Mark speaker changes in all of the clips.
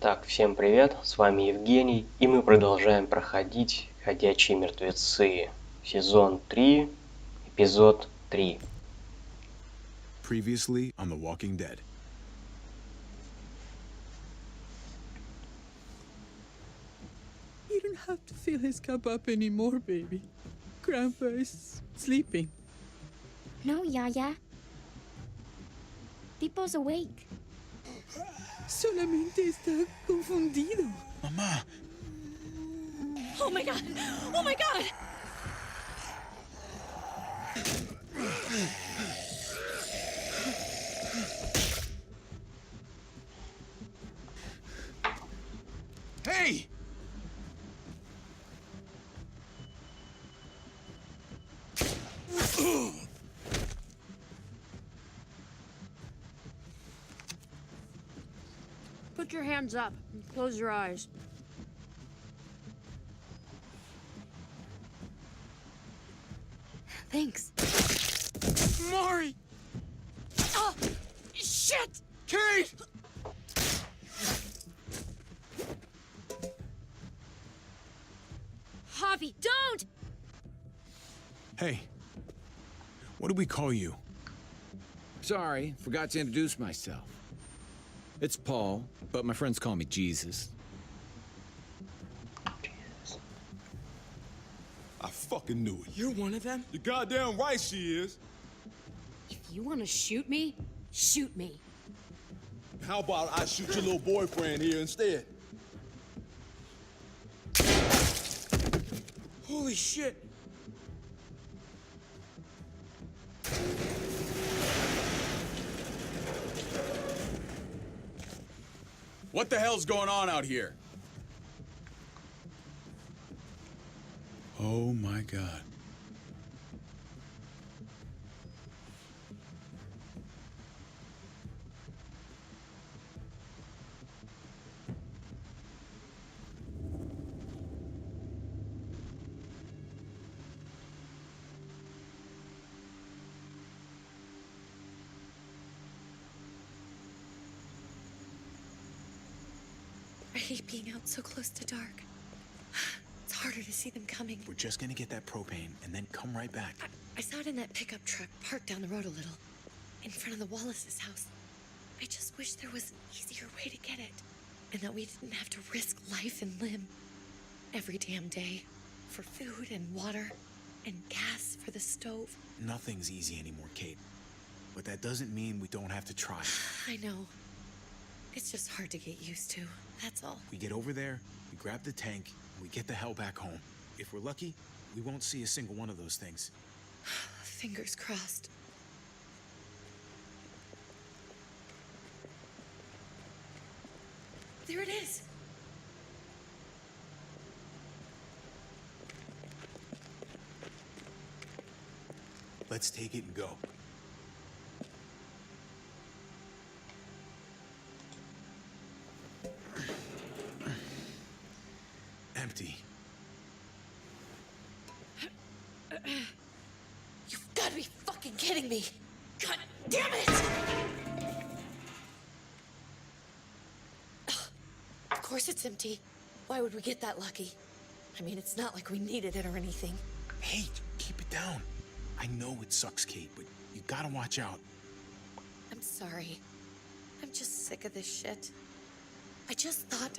Speaker 1: Так, всем привет, с вами Евгений, и мы продолжаем проходить «Ходячие мертвецы», сезон 3, эпизод 3.
Speaker 2: Previously on The Walking Dead.
Speaker 3: You don't have to fill his cup up anymore, baby. Grandpa is sleeping.
Speaker 4: No, Yaya. Pipo's awake.
Speaker 3: Solamente está confundido.
Speaker 2: Mamá!
Speaker 4: Oh my god! Oh my god!
Speaker 2: Hey!
Speaker 5: Put your hands up and close your eyes.
Speaker 4: Thanks.
Speaker 2: Mari!
Speaker 5: Oh, shit!
Speaker 2: Kate!
Speaker 5: Javi, don't!
Speaker 2: Hey. What do we call you?
Speaker 6: Sorry, forgot to introduce myself. It's Paul, but my friends call me Jesus.
Speaker 7: I fucking knew it.
Speaker 3: You're one of them?
Speaker 7: You're goddamn right she is.
Speaker 5: If you want to shoot me, shoot me.
Speaker 7: How about I shoot your little boyfriend here instead?
Speaker 3: Holy shit.
Speaker 2: What the hell's going on out here? Oh my god.
Speaker 8: I hate being out so close to dark. It's harder to see them coming.
Speaker 9: We're just gonna get that propane and then come right back.
Speaker 8: I saw it in that pickup truck parked down the road a little, in front of the Wallace's house. I just wish there was an easier way to get it, and that we didn't have to risk life and limb every damn day for food and water and gas for the stove.
Speaker 9: Nothing's easy anymore, Kate. But that doesn't mean we don't have to try.
Speaker 8: I know. It's just hard to get used to, that's all.
Speaker 9: We get over there, we grab the tank, and we get the hell back home. If we're lucky, we won't see a single one of those things.
Speaker 8: Fingers crossed. There it is!
Speaker 9: Let's take it and go. Empty.
Speaker 8: You've gotta be fucking kidding me! God damn it! Of course it's empty. Why would we get that lucky? I mean, it's not like we needed it or anything.
Speaker 9: Hey, keep it down. I know it sucks, Kate, but you gotta watch out.
Speaker 8: I'm sorry. I'm just sick of this shit. I just thought,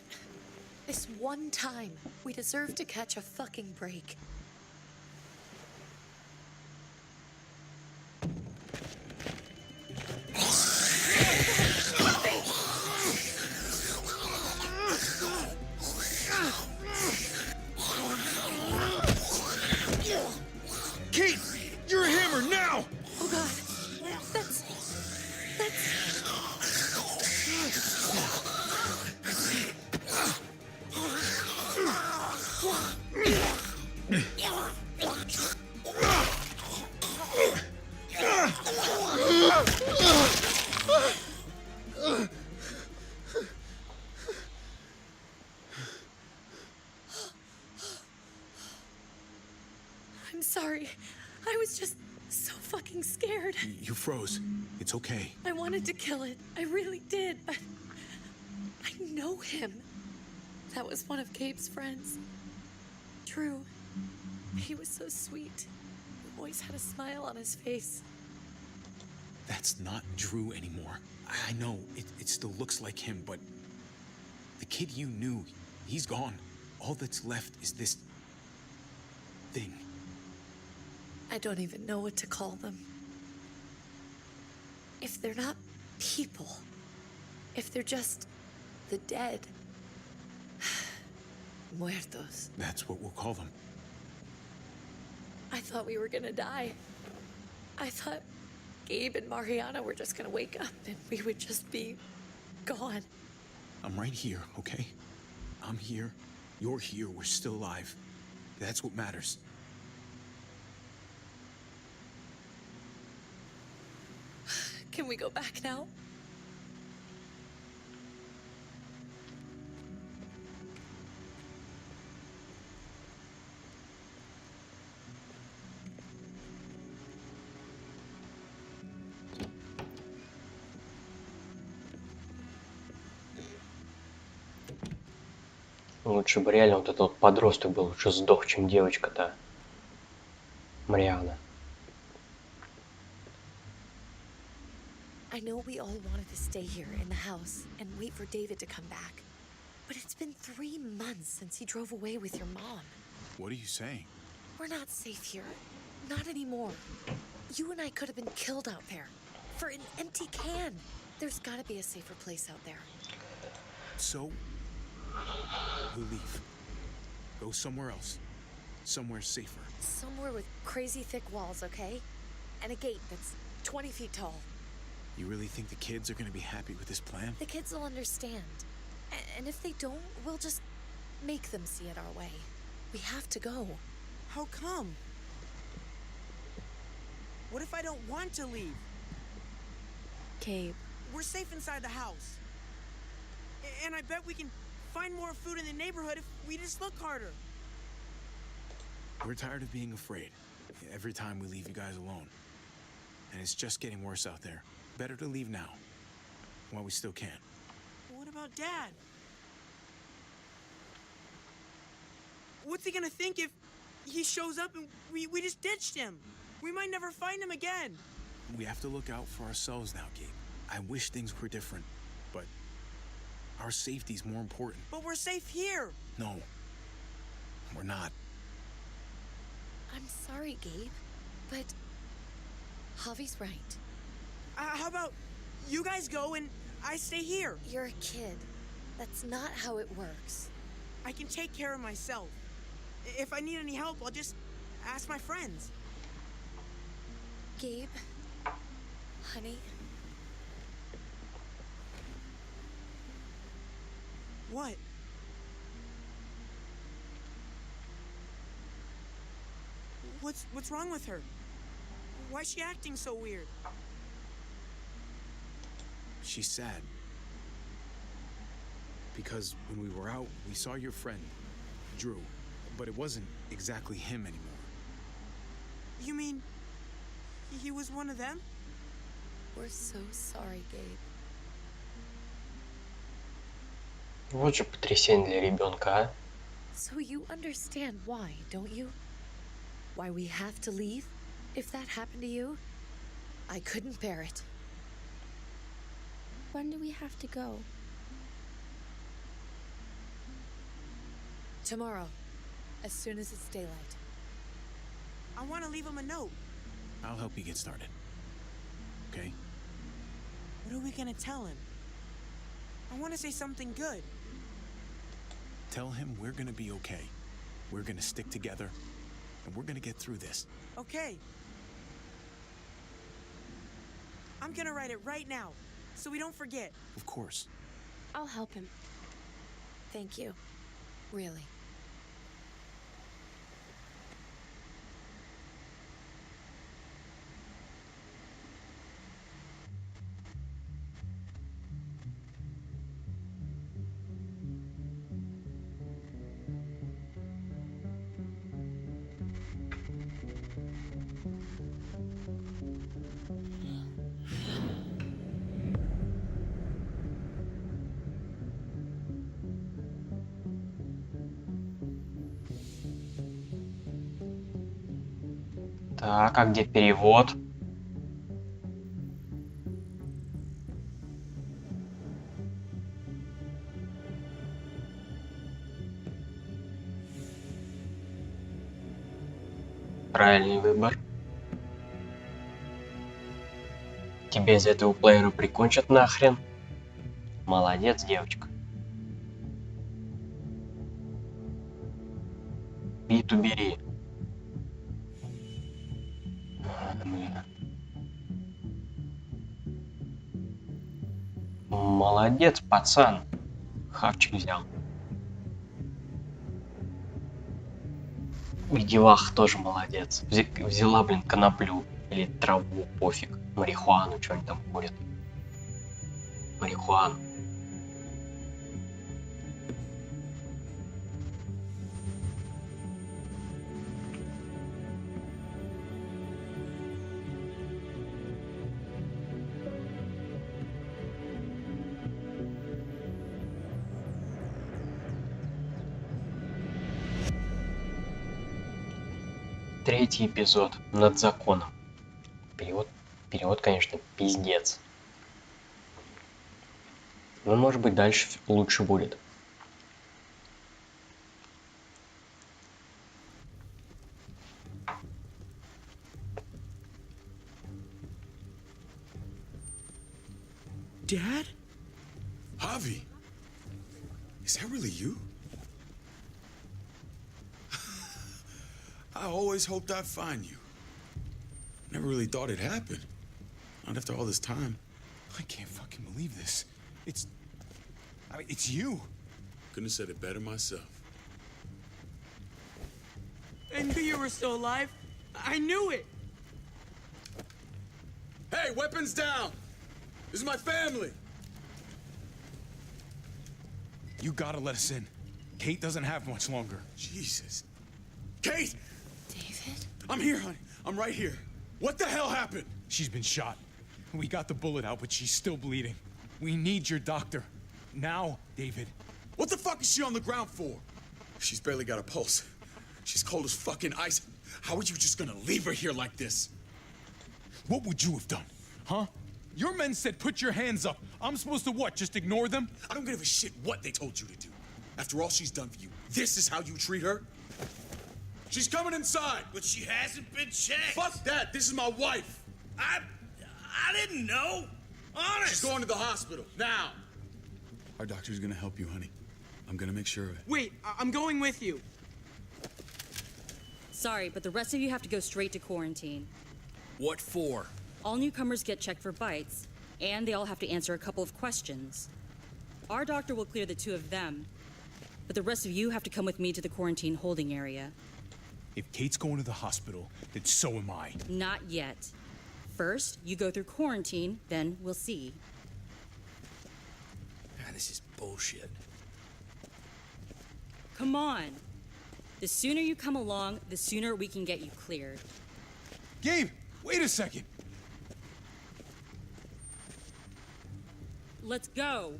Speaker 8: this one time, we deserve to catch a fucking break.
Speaker 2: Kate! You're a hammer now!
Speaker 8: Oh god. That's... I'm sorry. I was just so fucking scared.
Speaker 9: You froze. It's okay.
Speaker 8: I wanted to kill it. I really did, but I know him. That was one of Gabe's friends. Drew. He was so sweet. He always had a smile on his face.
Speaker 9: That's not Drew anymore. I know, it still looks like him, but the kid you knew, he's gone. All that's left is this thing.
Speaker 8: I don't even know what to call them. If they're not people, if they're just the dead, muertos.
Speaker 9: That's what we'll call them.
Speaker 8: I thought we were gonna die. I thought Gabe and Mariana were just gonna wake up and we would just be gone.
Speaker 9: I'm right here, okay? I'm here. You're here. We're still alive. That's what matters.
Speaker 8: Can we go back now?
Speaker 1: Лучше бы реально вот этот вот подросток был, лучше сдох, чем девочка-то. Мариана.
Speaker 8: I know we all wanted to stay here in the house and wait for David to come back. But it's been 3 months since he drove away with your mom.
Speaker 9: What are you saying?
Speaker 8: We're not safe here. Not anymore. You and I could have been killed out there. For an empty can. There's gotta be a safer place out there.
Speaker 9: So, we'll leave. Go somewhere else. Somewhere safer.
Speaker 8: Somewhere with crazy thick walls, okay? And a gate that's 20 feet tall.
Speaker 9: You really think the kids are gonna be happy with this plan?
Speaker 8: The kids will understand. And if they don't, we'll just make them see it our way. We have to go.
Speaker 10: How come? What if I don't want to leave?
Speaker 8: Gabe.
Speaker 10: We're safe inside the house. And I bet we can find more food in the neighborhood if we just look harder.
Speaker 9: We're tired of being afraid. Every time we leave you guys alone. And it's just getting worse out there. Better to leave now. While we still can.
Speaker 10: What about Dad? What's he gonna think if he shows up and we just ditched him? We might never find him again.
Speaker 9: We have to look out for ourselves now, Gabe. I wish things were different, but our safety's more important.
Speaker 10: But we're safe here.
Speaker 9: No, we're not.
Speaker 8: I'm sorry, Gabe, but Javi's right.
Speaker 10: How about you guys go and I stay here?
Speaker 8: You're a kid. That's not how it works.
Speaker 10: I can take care of myself. If I need any help, I'll just ask my friends.
Speaker 8: Gabe, honey.
Speaker 10: What? What's wrong with her? Why is she acting so weird?
Speaker 9: She's sad. Because when we were out, we saw your friend, Drew. But it wasn't exactly him anymore.
Speaker 10: You mean he was one of them?
Speaker 8: We're so sorry, Gabe.
Speaker 1: Вот же потрясение для ребенка, а?
Speaker 8: So you understand why, don't you? Why we have to leave? If that happened to you, I couldn't bear it.
Speaker 11: When do we have to go?
Speaker 8: Tomorrow, as soon as it's daylight.
Speaker 10: I want to leave him a note.
Speaker 9: I'll help you get started. Okay?
Speaker 10: What are we gonna tell him? I want to say something good.
Speaker 9: Tell him we're gonna be okay. We're gonna stick together, and we're gonna get through this.
Speaker 10: Okay. I'm gonna write it right now, so we don't forget.
Speaker 9: Of course.
Speaker 11: I'll help him.
Speaker 8: Thank you. Really.
Speaker 1: Так, а где перевод? Правильный выбор. Тебя из этого плеера прикончат нахрен. Молодец, девочка. Биту бери. Блин. Молодец, пацан. Хавчик взял. И деваха тоже молодец. Взяла, блин, коноплю. Или траву, пофиг. Марихуану, что они там курят. Марихуану. Третий эпизод. Над законом. Перевод, конечно, пиздец. Но, может быть, дальше лучше будет.
Speaker 10: Dad?
Speaker 2: Javi, is that really you? I always hoped I'd find you. Never really thought it'd happen. Not after all this time.
Speaker 9: I can't fucking believe this. It's you.
Speaker 2: Couldn't have said it better myself.
Speaker 10: I knew you were still alive. I knew it.
Speaker 2: Hey, weapons down! This is my family!
Speaker 9: You gotta let us in. Kate doesn't have much longer.
Speaker 2: Jesus. Kate!
Speaker 8: David?
Speaker 2: I'm here, honey. I'm right here. What the hell happened?
Speaker 9: She's been shot. We got the bullet out, but she's still bleeding. We need your doctor. Now, David.
Speaker 2: What the fuck is she on the ground for? She's barely got a pulse. She's cold as fucking ice. How are you just gonna leave her here like this?
Speaker 9: What would you have done? Huh? Your men said put your hands up. I'm supposed to what, just ignore them?
Speaker 2: I don't give a shit what they told you to do. After all she's done for you, this is how you treat her? She's coming inside!
Speaker 12: But she hasn't been checked!
Speaker 2: Fuck that! This is my wife!
Speaker 12: I didn't know! Honest!
Speaker 2: She's going to the hospital, now! Our doctor's gonna help you, honey. I'm gonna make sure of it.
Speaker 10: Wait, I'm going with you.
Speaker 4: Sorry, but the rest of you have to go straight to quarantine.
Speaker 12: What for?
Speaker 4: All newcomers get checked for bites, and they all have to answer a couple of questions. Our doctor will clear the two of them, but the rest of you have to come with me to the quarantine holding area.
Speaker 9: If Kate's going to the hospital, then so am I.
Speaker 4: Not yet. First, you go through quarantine, then we'll see.
Speaker 12: God, this is bullshit.
Speaker 4: Come on. The sooner you come along, the sooner we can get you cleared.
Speaker 9: Gabe, wait a second.
Speaker 4: Let's go.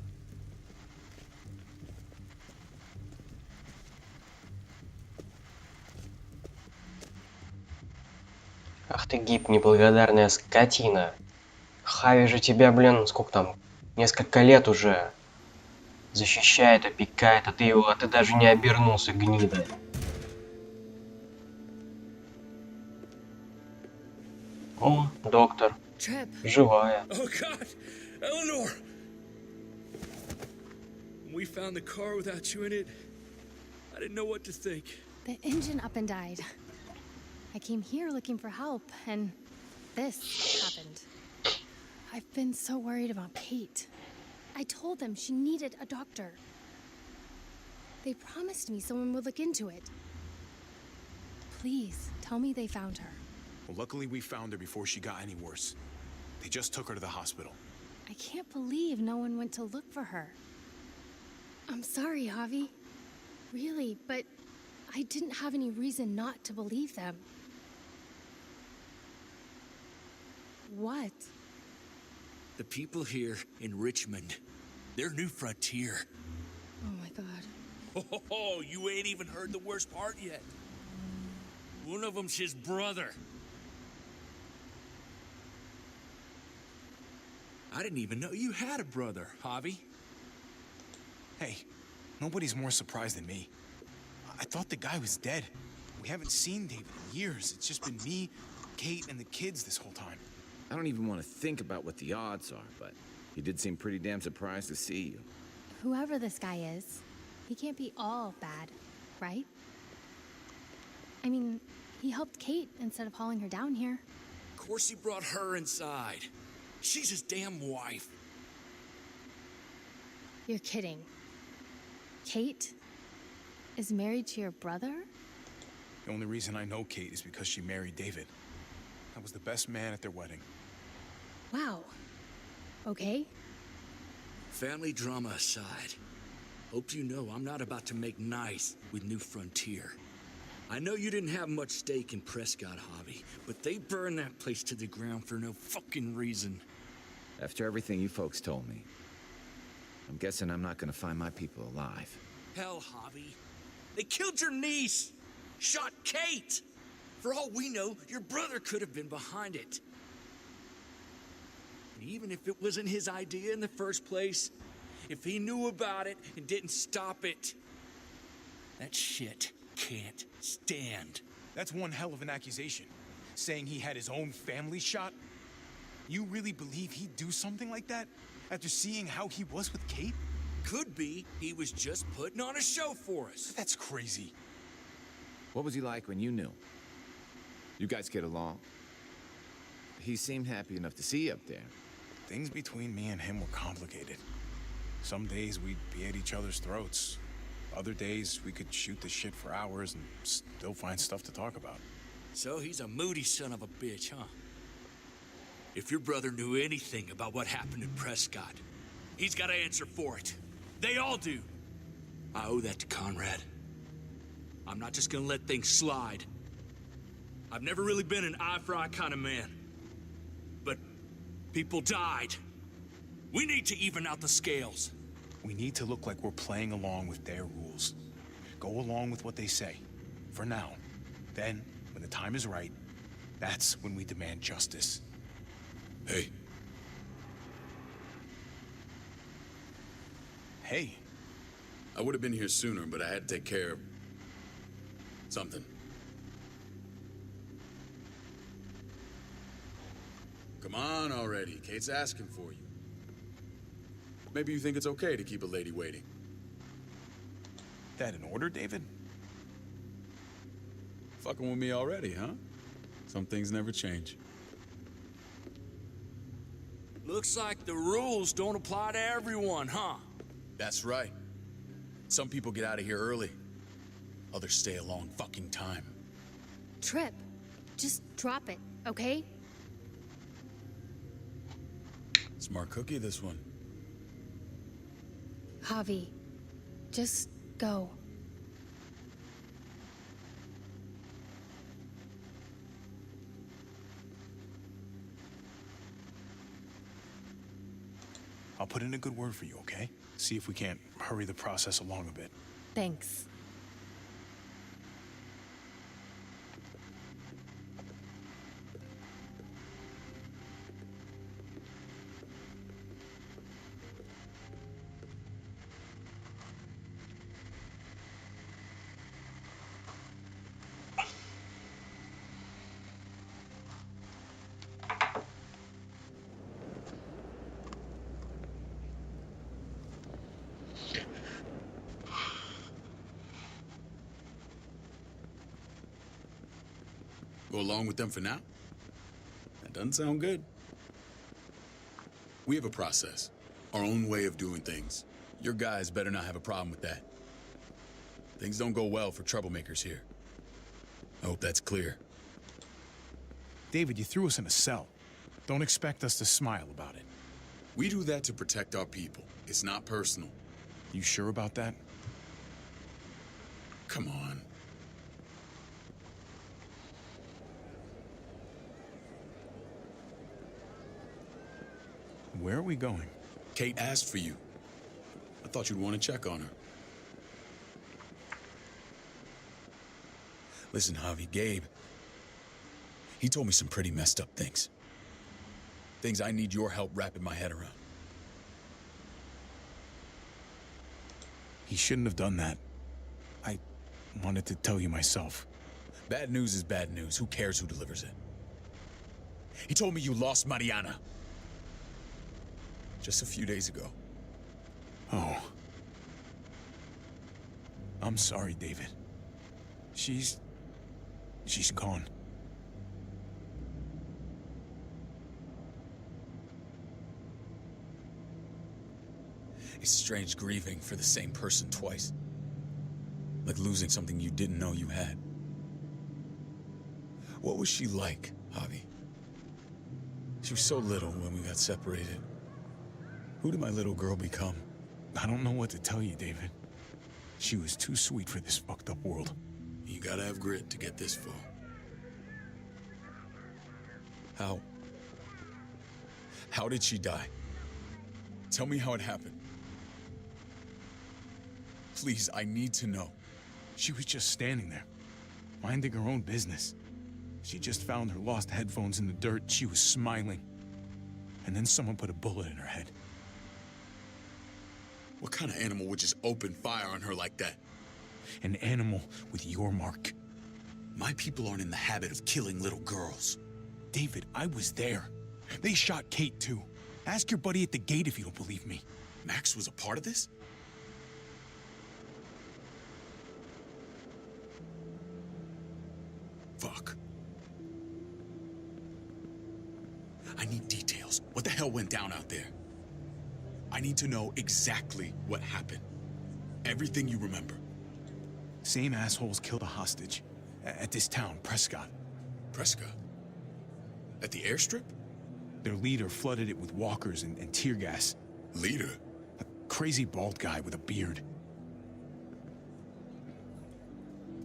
Speaker 1: Ах ты, Гиб, неблагодарная скотина. Хави же тебя, блин, сколько там, несколько лет уже защищает, опекает, а ты даже не обернулся, гнида. О, доктор.
Speaker 8: Trip.
Speaker 1: Живая.
Speaker 12: Oh God, Eleanor! When we found the car without you in it, I didn't know what to think.
Speaker 11: The engine up and died. I came here looking for help, and this happened. I've been so worried about Kate. I told them she needed a doctor. They promised me someone would look into it. Please, tell me they found her.
Speaker 9: Well, luckily we found her before she got any worse. They just took her to the hospital.
Speaker 11: I can't believe no one went to look for her. I'm sorry, Javi. Really, but I didn't have any reason not to believe them. What?
Speaker 12: The people here in Richmond, their new frontier.
Speaker 11: Oh my God.
Speaker 12: Oh, you ain't even heard the worst part yet. One of them's his brother.
Speaker 9: I didn't even know you had a brother, Javi.
Speaker 13: Hey, nobody's more surprised than me. I thought the guy was dead. We haven't seen David in years. It's just been me, Kate, and the kids this whole time.
Speaker 6: I don't even want to think about what the odds are, but he did seem pretty damn surprised to see you.
Speaker 11: Whoever this guy is, he can't be all bad, right? I mean, he helped Kate instead of hauling her down here.
Speaker 12: Of course he brought her inside. She's his damn wife.
Speaker 11: You're kidding. Kate is married to your brother?
Speaker 13: The only reason I know Kate is because she married David. I was the best man at their wedding.
Speaker 11: Wow. Okay.
Speaker 12: Family drama aside, hope you know I'm not about to make nice with New Frontier. I know you didn't have much stake in Prescott, Javi, but they burned that place to the ground for no fucking reason.
Speaker 6: After everything you folks told me, I'm guessing I'm not gonna find my people alive.
Speaker 12: Hell, Javi. They killed your niece! Shot Kate! For all we know, your brother could have been behind it. And even if it wasn't his idea in the first place, if he knew about it and didn't stop it, that shit can't stand.
Speaker 13: That's one hell of an accusation. Saying he had his own family shot? You really believe he'd do something like that? After seeing how he was with Kate?
Speaker 12: Could be he was just putting on a show for us.
Speaker 13: That's crazy.
Speaker 6: What was he like when you knew? You guys get along? He seemed happy enough to see you up there.
Speaker 13: Things between me and him were complicated. Some days we'd be at each other's throats. Other days we could shoot the shit for hours and still find stuff to talk about.
Speaker 12: So he's a moody son of a bitch, huh? If your brother knew anything about what happened in Prescott, he's got to answer for it. They all do. I owe that to Conrad. I'm not just gonna let things slide. I've never really been an eye-for-eye kind of man. But people died. We need to even out the scales.
Speaker 13: We need to look like we're playing along with their rules. Go along with what they say. For now. Then, when the time is right, that's when we demand justice.
Speaker 2: Hey.
Speaker 13: Hey.
Speaker 2: I would have been here sooner, but I had to take care of something. Come on already. Kate's asking for you. Maybe you think it's okay to keep a lady waiting.
Speaker 13: That in order, David?
Speaker 2: Fucking with me already, huh? Some things never change.
Speaker 12: Looks like the rules don't apply to everyone, huh?
Speaker 2: That's right. Some people get out of here early. Others stay a long fucking time.
Speaker 11: Trip, just drop it, okay?
Speaker 2: Smart cookie, this one.
Speaker 11: Javi, just go.
Speaker 13: I'll put in a good word for you, okay? See if we can't hurry the process along a bit.
Speaker 11: Thanks.
Speaker 2: Go along with them for now? That doesn't sound good. We have a process, our own way of doing things. Your guys better not have a problem with that. Things don't go well for troublemakers here. I hope that's clear.
Speaker 13: David, you threw us in a cell. Don't expect us to smile about it.
Speaker 2: We do that to protect our people. It's not personal.
Speaker 13: You sure about that?
Speaker 2: Come on.
Speaker 13: Where are we going?
Speaker 2: Kate asked for you. I thought you'd want to check on her. Listen, Javi, Gabe, he told me some pretty messed up things. Things I need your help wrapping my head around.
Speaker 9: He shouldn't have done that. I wanted to tell you myself.
Speaker 2: Bad news is bad news. Who cares who delivers it? He told me you lost Mariana. Just a few days ago.
Speaker 9: Oh. I'm sorry, David. She's gone.
Speaker 2: It's strange grieving for the same person twice. Like losing something you didn't know you had. What was she like, Javi? She was so little when we got separated. Who did my little girl become?
Speaker 9: I don't know what to tell you, David. She was too sweet for this fucked up world.
Speaker 2: You gotta have grit to get this far. How did she die? Tell me how it happened. Please, I need to know.
Speaker 9: She was just standing there, minding her own business. She just found her lost headphones in the dirt. She was smiling. And then someone put a bullet in her head.
Speaker 2: What kind of animal would just open fire on her like that?
Speaker 9: An animal with your mark.
Speaker 2: My people aren't in the habit of killing little girls.
Speaker 9: David, I was there. They shot Kate too. Ask your buddy at the gate if you don't believe me.
Speaker 2: Max was a part of this? Fuck. I need details. What the hell went down out there? I need to know exactly what happened. Everything you remember.
Speaker 9: Same assholes killed a hostage. At this town, Prescott.
Speaker 2: Prescott? At the airstrip?
Speaker 9: Their leader flooded it with walkers and tear gas.
Speaker 2: Leader?
Speaker 9: A crazy bald guy with a beard.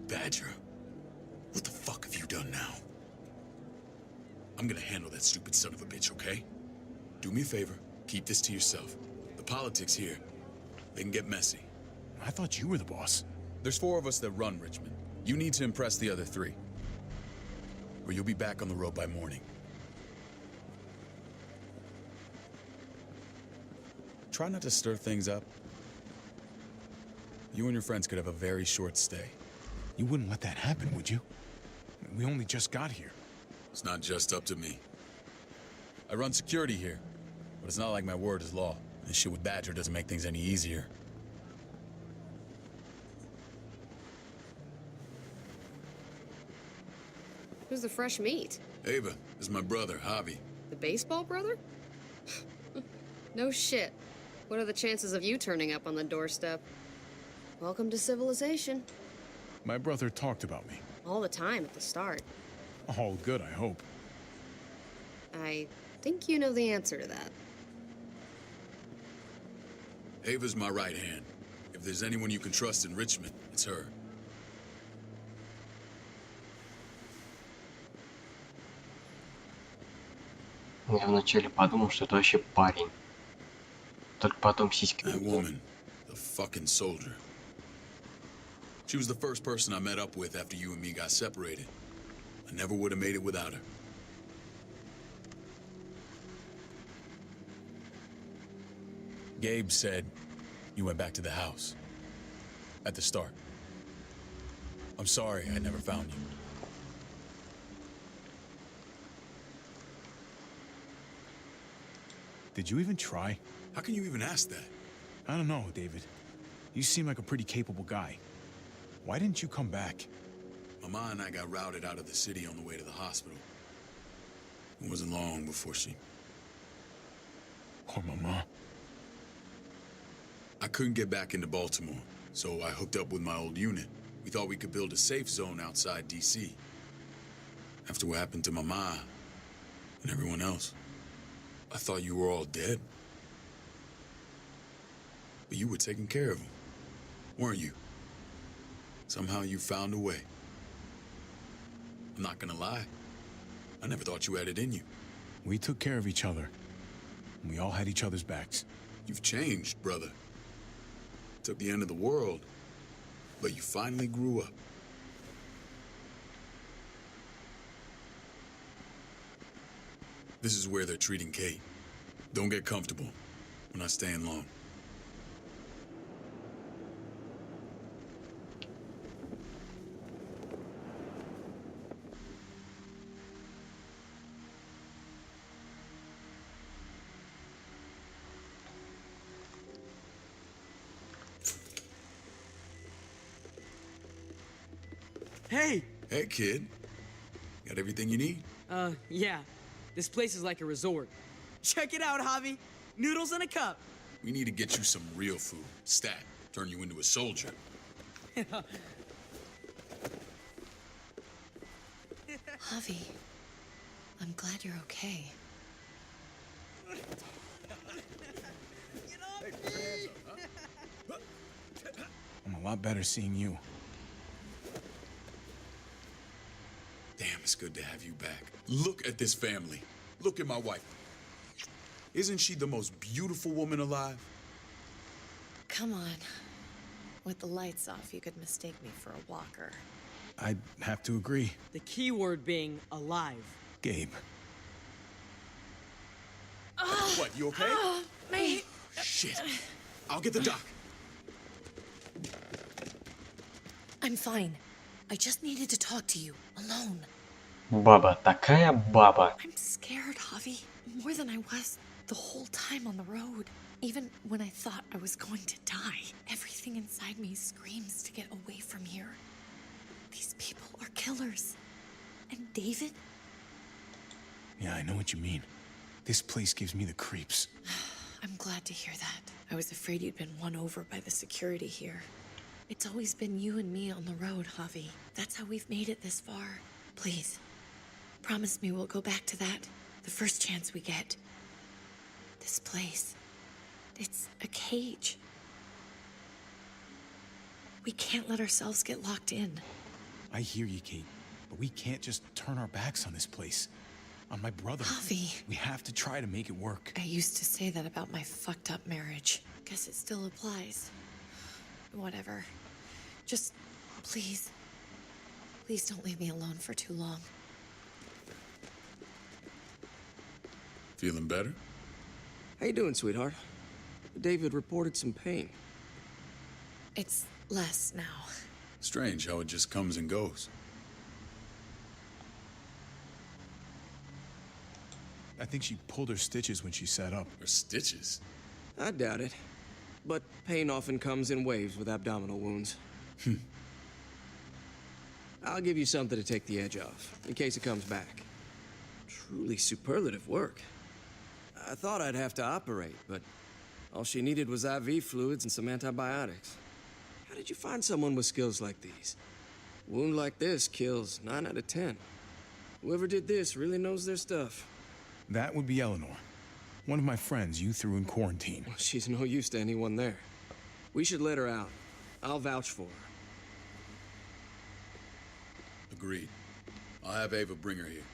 Speaker 2: Badger? What the fuck have you done now? I'm gonna handle that stupid son of a bitch, okay? Do me a favor, keep this to yourself. The politics here, they can get messy.
Speaker 9: I thought you were the boss.
Speaker 2: There's 4 of us that run Richmond. You need to impress the other 3. Or you'll be back on the road by morning. Try not to stir things up. You and your friends could have a very short stay.
Speaker 9: You wouldn't let that happen, would you? We only just got here.
Speaker 2: It's not just up to me. I run security here, but it's not like my word is law. This shit with Badger doesn't make things any easier.
Speaker 5: Who's the fresh meat?
Speaker 2: Ava, this is my brother, Javi.
Speaker 5: The baseball brother? No shit. What are the chances of you turning up on the doorstep? Welcome to civilization.
Speaker 9: My brother talked about me.
Speaker 5: All the time at the start.
Speaker 9: All good, I hope.
Speaker 5: I think you know the answer to that.
Speaker 2: Ava's my right hand. If there's anyone you can trust in Richmond, it's her.
Speaker 1: Я вначале подумал, что это вообще парень. Только потом сиськи.
Speaker 2: That woman, the fucking soldier. She was the first person I met up with after you and me got separated. I never would have made it without her. Gabe said you went back to the house. At the start. I'm sorry I never found you.
Speaker 9: Did you even try?
Speaker 2: How can you even ask that?
Speaker 9: I don't know, David. You seem like a pretty capable guy. Why didn't you come back?
Speaker 2: Mama and I got routed out of the city on the way to the hospital. It wasn't long before she...
Speaker 9: Poor Mama.
Speaker 2: I couldn't get back into Baltimore, so I hooked up with my old unit. We thought we could build a safe zone outside D.C. After what happened to Mama and everyone else, I thought you were all dead. But you were taking care of them, weren't you? Somehow you found a way. I'm not gonna lie. I never thought you had it in you.
Speaker 9: We took care of each other. We all had each other's backs.
Speaker 2: You've changed, brother. Took the end of the world, but you finally grew up. This is where they're treating Kate. Don't get comfortable. We're not staying long.
Speaker 10: Hey!
Speaker 2: Hey, kid. Got everything you need?
Speaker 10: Yeah. This place is like a resort. Check it out, Javi. Noodles in a cup.
Speaker 2: We need to get you some real food. Stat. Turn you into a soldier.
Speaker 8: Javi, I'm glad you're okay.
Speaker 13: I'm a lot better seeing you.
Speaker 2: Damn, it's good to have you back. Look at this family. Look at my wife. Isn't she the most beautiful woman alive?
Speaker 8: Come on. With the lights off, you could mistake me for a walker.
Speaker 13: I'd have to agree.
Speaker 10: The key word being alive.
Speaker 13: Gabe.
Speaker 2: What, you okay?
Speaker 8: Me.
Speaker 2: Shit. I'll get the doc.
Speaker 8: I'm fine. I just needed to talk to you, alone.
Speaker 1: Баба, такая баба.
Speaker 8: I'm scared, Javi. More than I was the whole time on the road. Even when I thought I was going to die, everything inside me screams to get away from here. These people are killers. And David?
Speaker 13: Yeah, I know what you mean. This place gives me the creeps.
Speaker 8: I'm glad to hear that. I was afraid you'd been won over by the security here. It's always been you and me on the road, Javi. That's how we've made it this far. Please, promise me we'll go back to that the first chance we get. This place, it's a cage. We can't let ourselves get locked in.
Speaker 13: I hear you, Kate, but we can't just turn our backs on this place. On my brother.
Speaker 8: Javi.
Speaker 13: We have to try to make it work.
Speaker 8: I used to say that about my fucked up marriage. Guess it still applies. Whatever. Just, please. Please don't leave me alone for too long.
Speaker 2: Feeling better?
Speaker 14: How you doing, sweetheart? David reported some pain.
Speaker 8: It's less now.
Speaker 2: Strange how it just comes and goes.
Speaker 13: I think she pulled her stitches when she sat up.
Speaker 2: Her stitches?
Speaker 14: I doubt it. But pain often comes in waves with abdominal wounds. I'll give you something to take the edge off, in case it comes back. Truly superlative work. I thought I'd have to operate, but all she needed was IV fluids and some antibiotics. How did you find someone with skills like these? A wound like this kills 9 out of 10. Whoever did this really knows their stuff.
Speaker 13: That would be Eleanor. One of my friends you threw in quarantine.
Speaker 14: Well, she's no use to anyone there. We should let her out. I'll vouch for her.
Speaker 2: Agreed. I'll have Ava bring her here.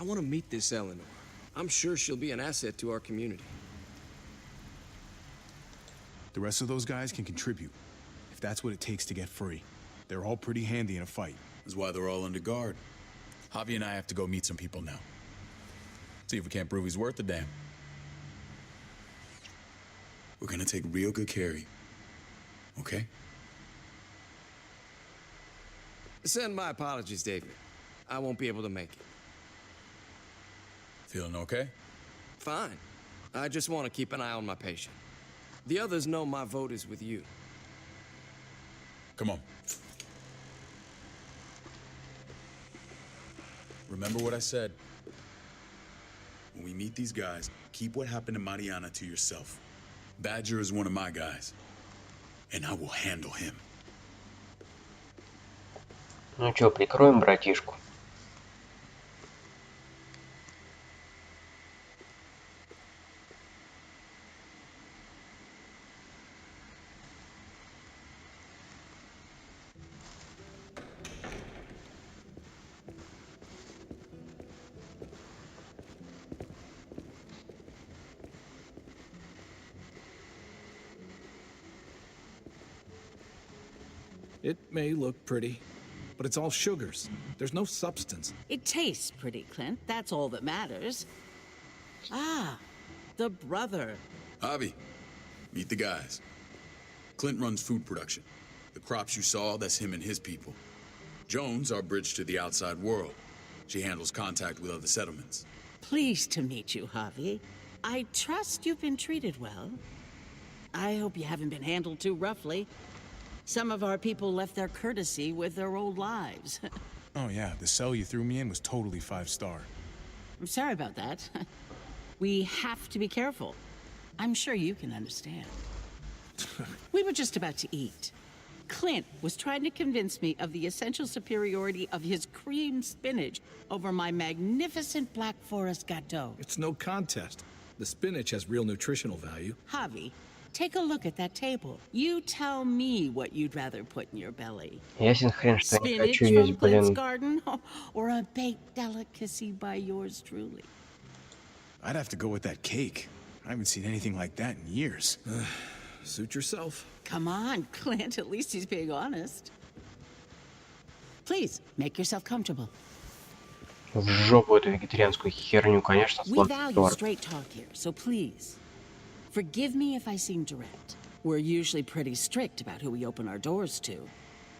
Speaker 14: I want to meet this Eleanor. I'm sure she'll be an asset to our community.
Speaker 13: The rest of those guys can contribute, if that's what it takes to get free. They're all pretty handy in a fight.
Speaker 2: That's why they're all under guard. Javi and I have to go meet some people now. See if we can't prove he's worth a damn. We're gonna take real good care of you. Okay?
Speaker 14: Send my apologies, David. I won't be able to make it.
Speaker 2: Feeling okay?
Speaker 14: Fine. I just want to keep an eye on my patient. The others know my vote is with you.
Speaker 2: Come on. Remember what I said. When we meet these guys, keep what happened to Mariana to yourself. Badger is one of my guys, and I will handle him.
Speaker 1: Ну чё, прикроем братишку.
Speaker 9: It may look pretty,
Speaker 15: but it's all sugars. There's no substance.
Speaker 16: It tastes pretty, Clint. That's all that matters. Ah, the brother.
Speaker 2: Javi, meet the guys. Clint runs food production. The crops you saw, that's him and his people. Joan's our bridge to the outside world. She handles contact with other settlements.
Speaker 16: Pleased to meet you, Javi. I trust you've been treated well. I hope you haven't been handled too roughly. Some of our people left their courtesy with their old lives.
Speaker 13: Oh yeah, the cell you threw me in was totally 5-star.
Speaker 16: I'm sorry about that. We have to be careful. I'm sure you can understand. We were just about to eat. Clint was trying to convince me of the essential superiority of his cream spinach over my magnificent Black Forest gâteau.
Speaker 15: It's no contest. The spinach has real nutritional value.
Speaker 16: Javi, take a look at that table. You tell me what you'd rather put in your belly.
Speaker 1: Ясен хрен, что я не
Speaker 16: Spinach
Speaker 1: хочу
Speaker 16: from
Speaker 1: есть,
Speaker 16: Clint's
Speaker 1: блин.
Speaker 16: garden or a baked delicacy by yours truly.
Speaker 13: I'd have to go with that cake. I haven't seen anything like that in years.
Speaker 15: Suit yourself.
Speaker 16: Come on, Clint, at least he's being honest. Please, make yourself comfortable.
Speaker 1: В жопу эту вегетарианскую херню, конечно,
Speaker 16: We
Speaker 1: сладкий
Speaker 16: value
Speaker 1: торт.
Speaker 16: straight talk here, so please, forgive me if I seem direct. We're usually pretty strict about who we open our doors to.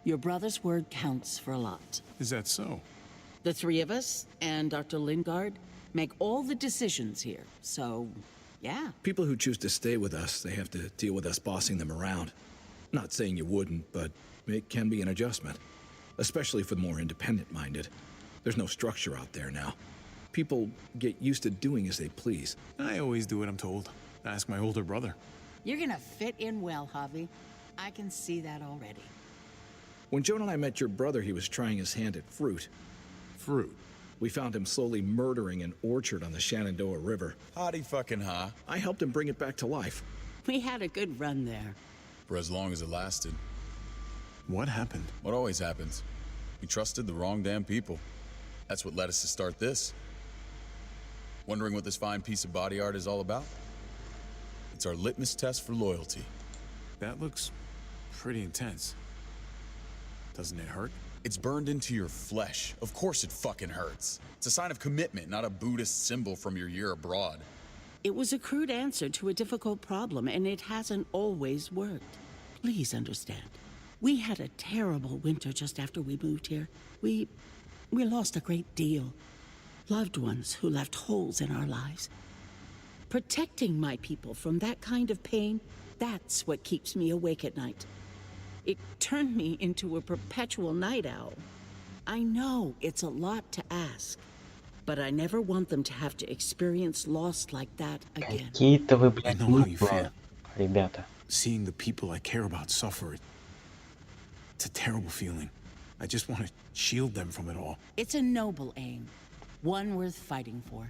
Speaker 16: Your brother's word counts for a lot.
Speaker 13: Is that so?
Speaker 16: The three of us and Dr. Lingard make all the decisions here, so yeah.
Speaker 15: People who choose to stay with us, they have to deal with us bossing them around. Not saying you wouldn't, but it can be an adjustment. Especially for the more independent-minded. There's no structure out there now. People get used to doing as they please.
Speaker 13: I always do what I'm told. Ask my older brother.
Speaker 16: You're gonna fit in well, Javi. I can see that already.
Speaker 15: When Joan and I met your brother, he was trying his hand at fruit.
Speaker 13: Fruit?
Speaker 15: We found him slowly murdering an orchard on the Shenandoah River.
Speaker 2: Howdy fucking ha.
Speaker 15: I helped him bring it back to life.
Speaker 16: We had a good run there.
Speaker 2: For as long as it lasted.
Speaker 13: What happened?
Speaker 2: What always happens. We trusted the wrong damn people. That's what led us to start this. Wondering what this fine piece of body art is all about? It's our litmus test for loyalty.
Speaker 13: That looks pretty intense. Doesn't it hurt?
Speaker 2: It's burned into your flesh. Of course it fucking hurts. It's a sign of commitment, not a Buddhist symbol from your year abroad.
Speaker 16: It was a crude answer to a difficult problem, and it hasn't always worked. Please understand. We had a terrible winter just after we moved here. We lost a great deal. Loved ones who left holes in our lives. Protecting my people from that kind of pain, that's what keeps me awake at night. It turned me into a perpetual night owl. I know it's a lot to ask, but I never want them to have to experience loss like that again.
Speaker 1: Какие-то вы,
Speaker 13: I
Speaker 1: блядь,
Speaker 13: know how you
Speaker 1: нудные,
Speaker 13: feel.
Speaker 1: ребята.
Speaker 13: Seeing the people I care about suffer, it's a terrible feeling. I just want to shield them from it all.
Speaker 16: It's a noble aim, one worth fighting for.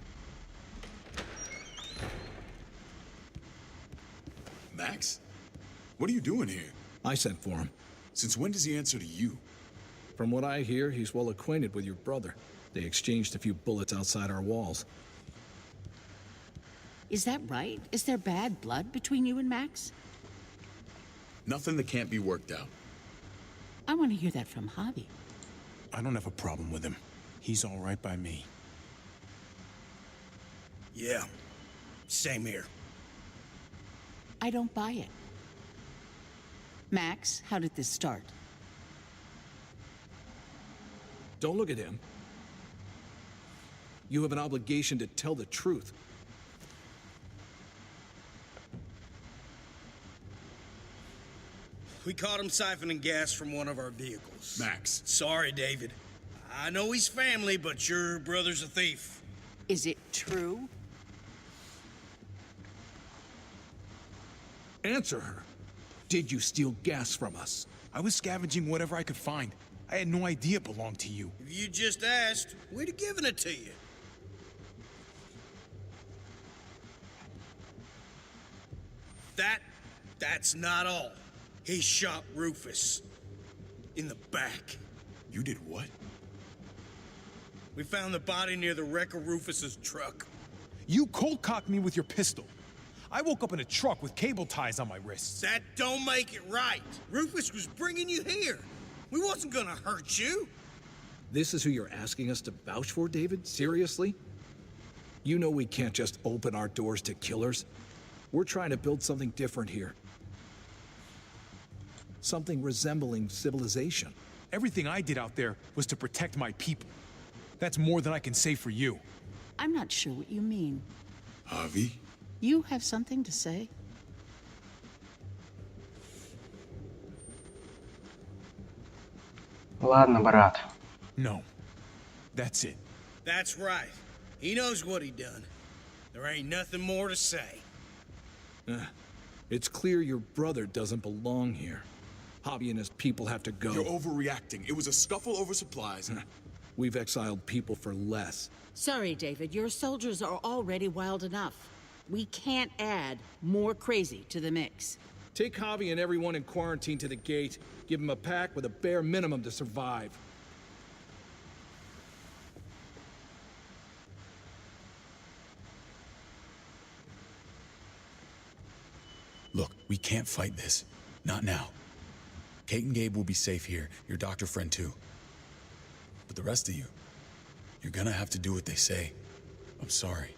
Speaker 2: Max? What are you doing here?
Speaker 15: I sent for him.
Speaker 2: Since when does he answer to you?
Speaker 15: From what I hear, he's well acquainted with your brother. They exchanged a few bullets outside our walls.
Speaker 16: Is that right? Is there bad blood between you and Max?
Speaker 2: Nothing that can't be worked out.
Speaker 16: I want to hear that from Javi.
Speaker 13: I don't have a problem with him. He's all right by me.
Speaker 17: Yeah, same here.
Speaker 16: I don't buy it. Max, how did this start?
Speaker 15: Don't look at him. You have an obligation to tell the truth.
Speaker 17: We caught him siphoning gas from one of our vehicles.
Speaker 2: Max.
Speaker 17: Sorry, David. I know he's family, but your brother's a thief.
Speaker 16: Is it true?
Speaker 15: Answer her. Did you steal gas from us?
Speaker 13: I was scavenging whatever I could find. I had no idea it belonged to you.
Speaker 17: If you just asked, we'd have given it to you. That's not all. He shot Rufus. In the back.
Speaker 2: You did what?
Speaker 17: We found the body near the wreck of Rufus's truck.
Speaker 13: You cold-cocked me with your pistol. I woke up in a truck with cable ties on my wrists.
Speaker 17: That don't make it right. Rufus was bringing you here. We wasn't gonna hurt you.
Speaker 15: This is who you're asking us to vouch for, David? Seriously? You know we can't just open our doors to killers. We're trying to build something different here. Something resembling civilization.
Speaker 13: Everything I did out there was to protect my people. That's more than I can say for you.
Speaker 16: I'm not sure what you mean.
Speaker 2: Javi?
Speaker 16: You have something to say?
Speaker 1: Ладно, брат.
Speaker 13: No. That's it.
Speaker 17: That's right. He knows what he done. There ain't nothing more to say.
Speaker 15: It's clear your brother doesn't belong here. Javi and his people have to go.
Speaker 2: You're overreacting. It was a scuffle over supplies.
Speaker 15: We've exiled people for less.
Speaker 16: Sorry, David. Your soldiers are already wild enough. We can't add more crazy to the mix.
Speaker 15: Take Javi and everyone in quarantine to the gate. Give them a pack with a bare minimum to survive.
Speaker 2: Look, we can't fight this. Not now. Kate and Gabe will be safe here. Your doctor friend too. But the rest of you, you're gonna have to do what they say. I'm sorry.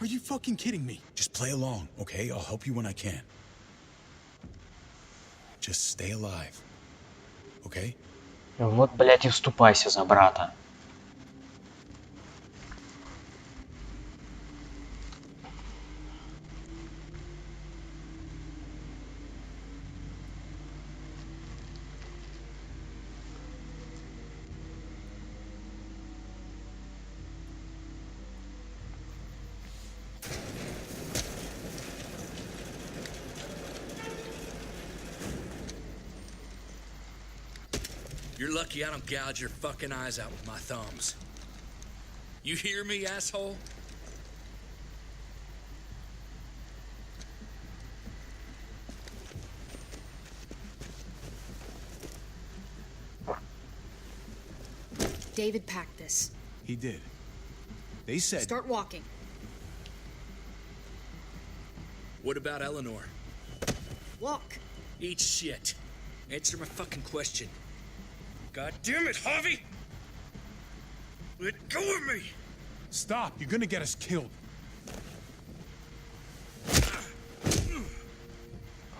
Speaker 13: Are you fucking kidding me?
Speaker 2: Just play along, okay? I'll help you when I can. Just stay alive. Okay?
Speaker 1: Вот, блядь, и вступайся за брата.
Speaker 12: You're lucky I don't gouge your fucking eyes out with my thumbs. You hear me, asshole?
Speaker 5: David packed this.
Speaker 13: He did. They said...
Speaker 5: Start walking.
Speaker 12: What about Eleanor?
Speaker 5: Walk.
Speaker 12: Eat shit. Answer my fucking question. God damn it, Javi! Let go of me!
Speaker 13: Stop! You're gonna get us killed.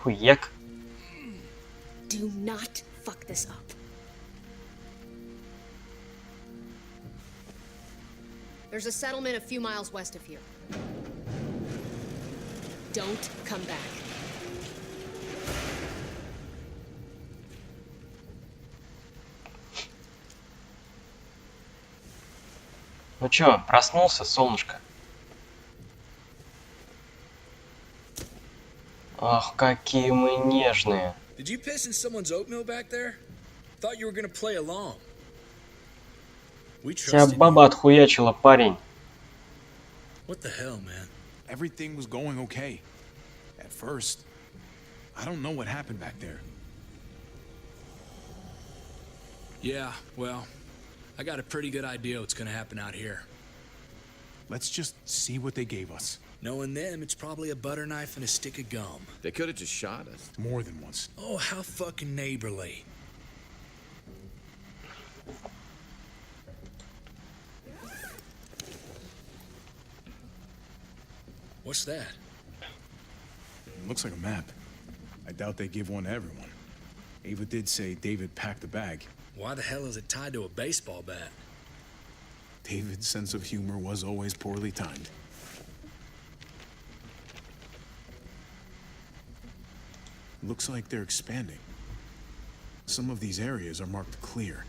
Speaker 1: Хуяк.
Speaker 5: Do not fuck this up. There's a settlement a few miles west of here. Don't come back.
Speaker 1: Ну чё, проснулся, солнышко? Ах, какие мы нежные.
Speaker 12: Did you piss in someone's oatmeal back there? Thought you were gonna play along. We
Speaker 1: Тебя
Speaker 12: trusted
Speaker 1: баба
Speaker 12: you.
Speaker 1: отхуячила, парень.
Speaker 12: What the hell, man?
Speaker 13: Everything was going okay. At first. I don't know what happened back there.
Speaker 12: Yeah, well, I got a pretty good idea what's gonna happen out here.
Speaker 13: Let's just see what they gave us.
Speaker 12: Knowing them, it's probably a butter knife and a stick of gum.
Speaker 6: They could have just shot us.
Speaker 13: More than once.
Speaker 12: Oh, how fucking neighborly. What's that?
Speaker 13: It looks like a map. I doubt they give one to everyone. Ava did say David packed the bag.
Speaker 12: Why the hell is it tied to a baseball bat?
Speaker 13: David's sense of humor was always poorly timed. Looks like they're expanding. Some of these areas are marked clear.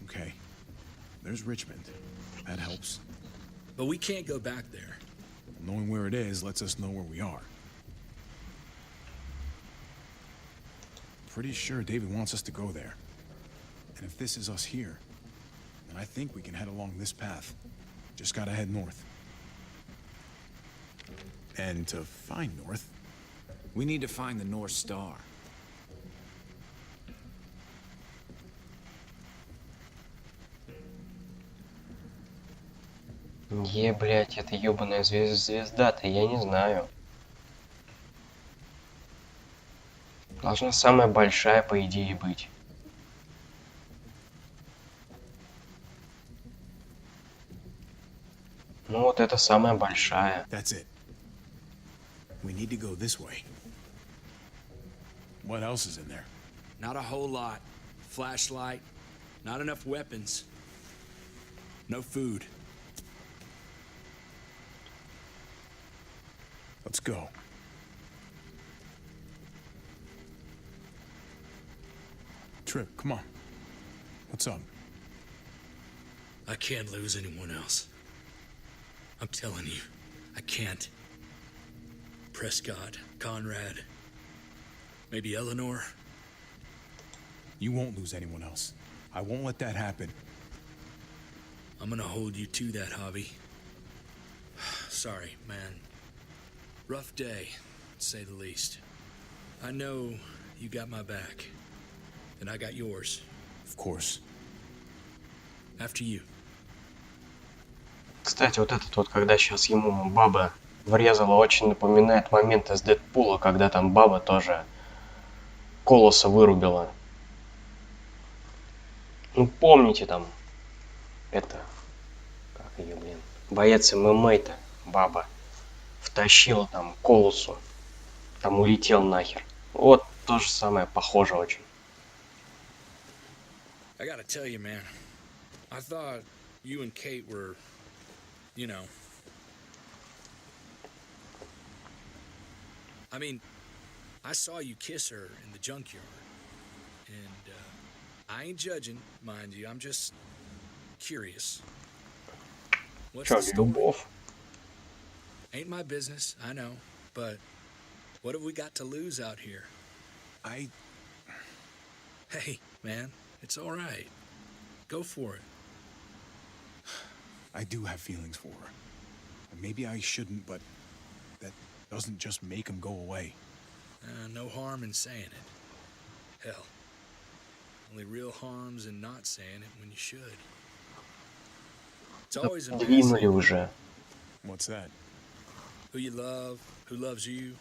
Speaker 13: Okay. There's Richmond. That helps.
Speaker 12: But we can't go back there.
Speaker 13: Knowing where it is lets us know where we are. Pretty sure David wants us to go there. And if this is us here, then I think we can head along this path. Just gotta head north. And to find north...
Speaker 6: We need to find the North Star.
Speaker 1: Блять, это ёбаная звезда-то, я не знаю. Должна самая большая, по идее, быть. Ну вот это самая большая.
Speaker 13: That's it. We need to go this way. What else is in there?
Speaker 12: Not a whole lot. Flashlight, not enough weapons. No food.
Speaker 13: Let's go. Trip, come on. What's up?
Speaker 12: I can't lose anyone else. I'm telling you, I can't. Prescott, Conrad, maybe Eleanor.
Speaker 13: You won't lose anyone else. I won't let that happen.
Speaker 12: I'm gonna hold you to that, Hobby. Sorry, man. Rough day, to say the least. I know you got my back, and I got yours.
Speaker 13: Of course.
Speaker 12: After you.
Speaker 1: Кстати, вот этот вот, когда сейчас ему баба врезала, очень напоминает момент из Дэдпула, когда там баба тоже Колоса вырубила. Ну, помните там, это, как ее, блин, боец ММА-то, баба, втащила там Колосу, там улетел нахер. Вот то же самое, похоже очень.
Speaker 12: I gotta tell you, man, I thought you and Kate were, you know, I mean, I saw you kiss her in the junkyard, and I ain't judging, mind you, I'm just curious. What's the story?
Speaker 1: Любовь?
Speaker 12: Ain't my business, I know, but what have we got to lose out here? Hey, man, it's all right. Go for it.
Speaker 13: I do have feelings for her. Maybe I shouldn't, but that doesn't just make them go away.
Speaker 12: No harm in saying it. Hell, only real harm's in not saying it when you should. It's always a
Speaker 1: Двинули уже.
Speaker 13: What's that?
Speaker 12: Who you love, who loves you,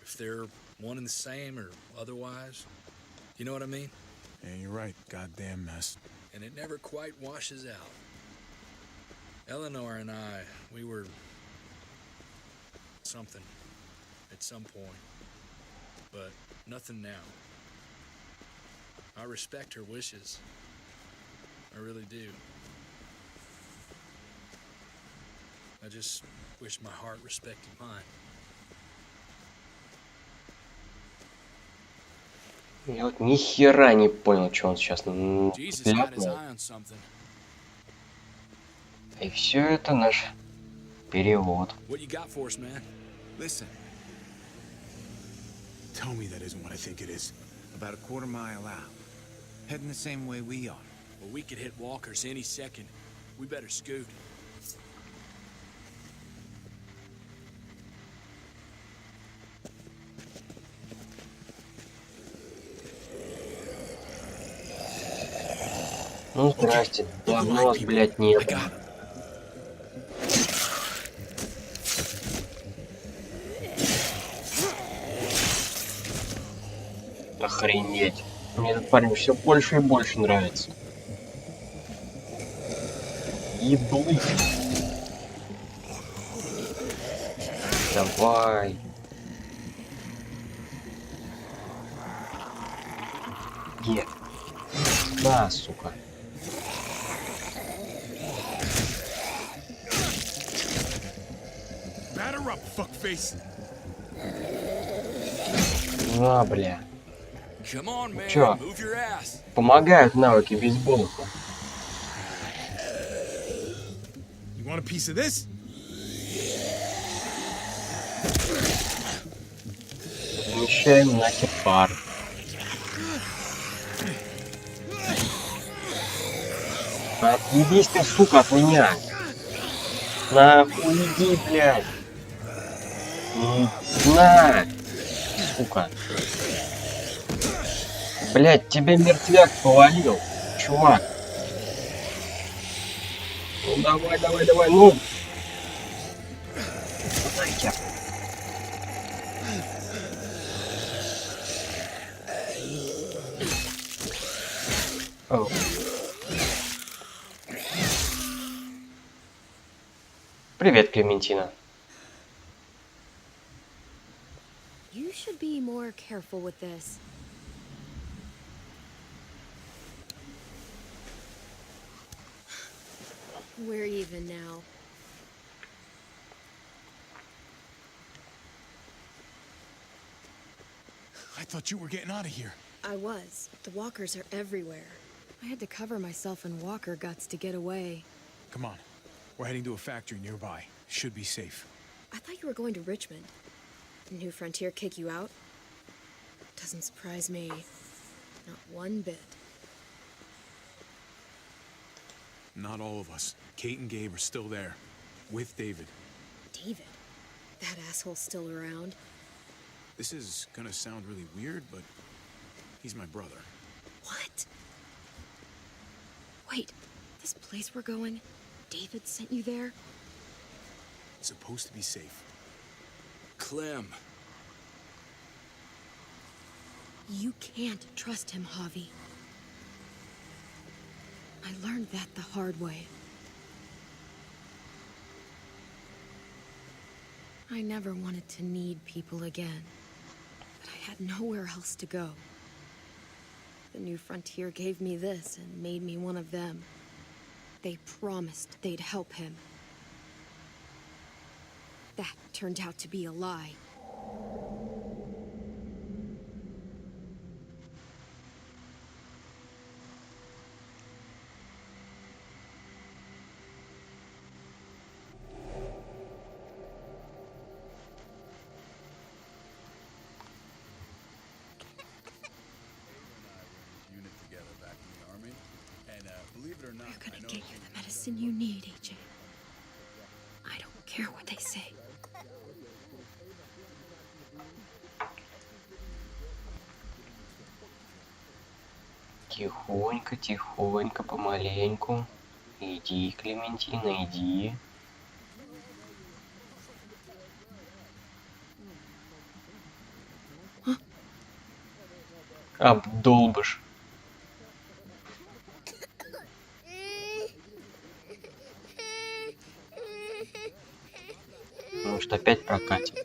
Speaker 12: if they're one and the same or otherwise. You know what I mean?
Speaker 13: Yeah, you're right. Goddamn mess.
Speaker 12: And it never quite washes out. Eleanor and I, we were something at some point, but nothing now. I respect her wishes. I really do. I just wish my heart respected mine.
Speaker 1: Я вот ни хера не понял, что он сейчас ляпнул. И все это наш перевод.
Speaker 12: What you got for us, man?
Speaker 6: Listen.
Speaker 13: Tell me that isn't what I think it is.
Speaker 6: About a quarter mile out. Heading the same way we are.
Speaker 12: Well, we could hit walkers any second. We better scoot.
Speaker 1: Ну, здрасте. Давно вас, блядь, нет. Охренеть. Мне этот парень все больше и больше нравится. Еблы. Давай. Где? На, сука.
Speaker 13: Batter up, fuckface.
Speaker 1: На, бля.
Speaker 12: Come on, man.
Speaker 1: Чё?
Speaker 12: Move your ass.
Speaker 1: Помогают навыки бейсбола.
Speaker 13: You want a piece of this?
Speaker 1: Замещаем нахер пар. Отъебись ты, сука, от меня. Нахуй иди, блядь. На! Сука. Блядь, тебя мертвяк повалил, чувак. Ну давай, давай, давай, ну. Нахер. О. Привет, Клементина.
Speaker 5: You should be more careful with this. We're even now.
Speaker 13: I thought you were getting out of here.
Speaker 5: I was. The walkers are everywhere. I had to cover myself in walker guts to get away.
Speaker 13: Come on. We're heading to a factory nearby. Should be safe.
Speaker 5: I thought you were going to Richmond. New Frontier kick you out? Doesn't surprise me. Not one bit.
Speaker 13: Not all of us. Kate and Gabe are still there. With David.
Speaker 5: David? That asshole's still around?
Speaker 13: This is gonna sound really weird, but he's my brother.
Speaker 5: What? Wait, this place we're going, David sent you there?
Speaker 13: It's supposed to be safe.
Speaker 12: Clem.
Speaker 5: You can't trust him, Javi. I learned that the hard way. I never wanted to need people again, but I had nowhere else to go. The New Frontier gave me this and made me one of them. They promised they'd help him. That turned out to be a lie. We're gonna get you the medicine you need, AJ. I don't care what they say.
Speaker 1: Тихонько, тихонько, помаленьку. Иди, Клементина, иди. Обдолбыш. Может, опять прокатит.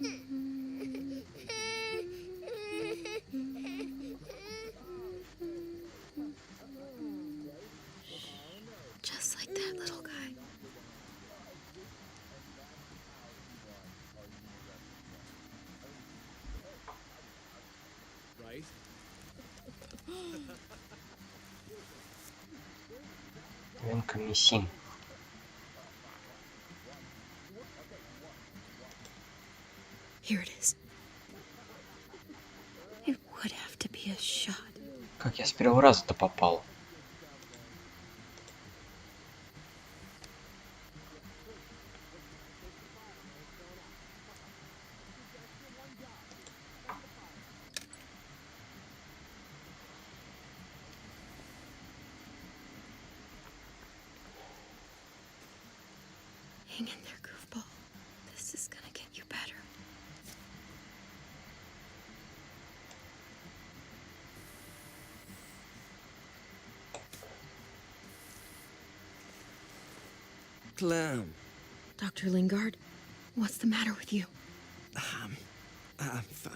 Speaker 5: Just like that little guy.
Speaker 2: Right?
Speaker 1: Венкомисин.
Speaker 5: Here it is. It would have to be a shot.
Speaker 1: Как я с первого раза-то попал?
Speaker 5: Hang in there, goofball. This is gonna get you better.
Speaker 14: Clem.
Speaker 5: Dr. Lingard, what's the matter with you?
Speaker 14: I'm fine.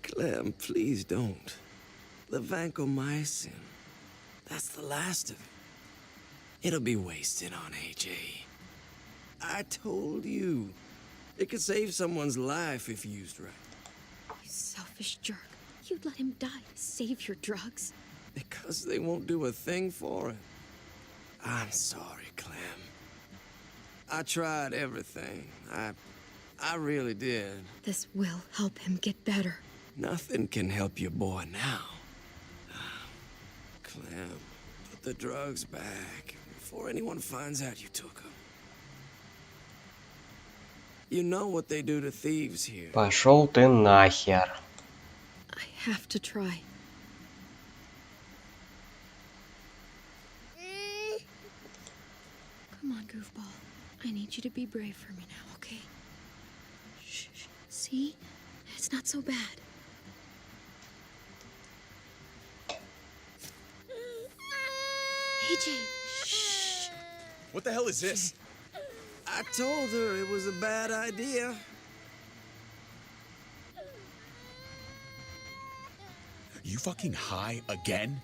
Speaker 14: Clem, please don't. The vancomycin. That's the last of it. It'll be wasted on AJ. I told you. It could save someone's life if used right.
Speaker 5: You selfish jerk. You'd let him die to save your drugs.
Speaker 14: Because they won't do a thing for it. I'm sorry, Clem. I tried everything. I really did.
Speaker 5: This will help him get better.
Speaker 14: Nothing can help your boy now. Clem, put the drugs back before anyone finds out you took them. You know what they do to thieves here.
Speaker 1: Пошел ты нахер.
Speaker 5: I have to try. Come on, goofball. I need you to be brave for me now, okay? Shh. See? It's not so bad.
Speaker 8: AJ.
Speaker 2: Shh. What the hell is this?
Speaker 14: I told her it was a bad idea.
Speaker 2: You fucking high again?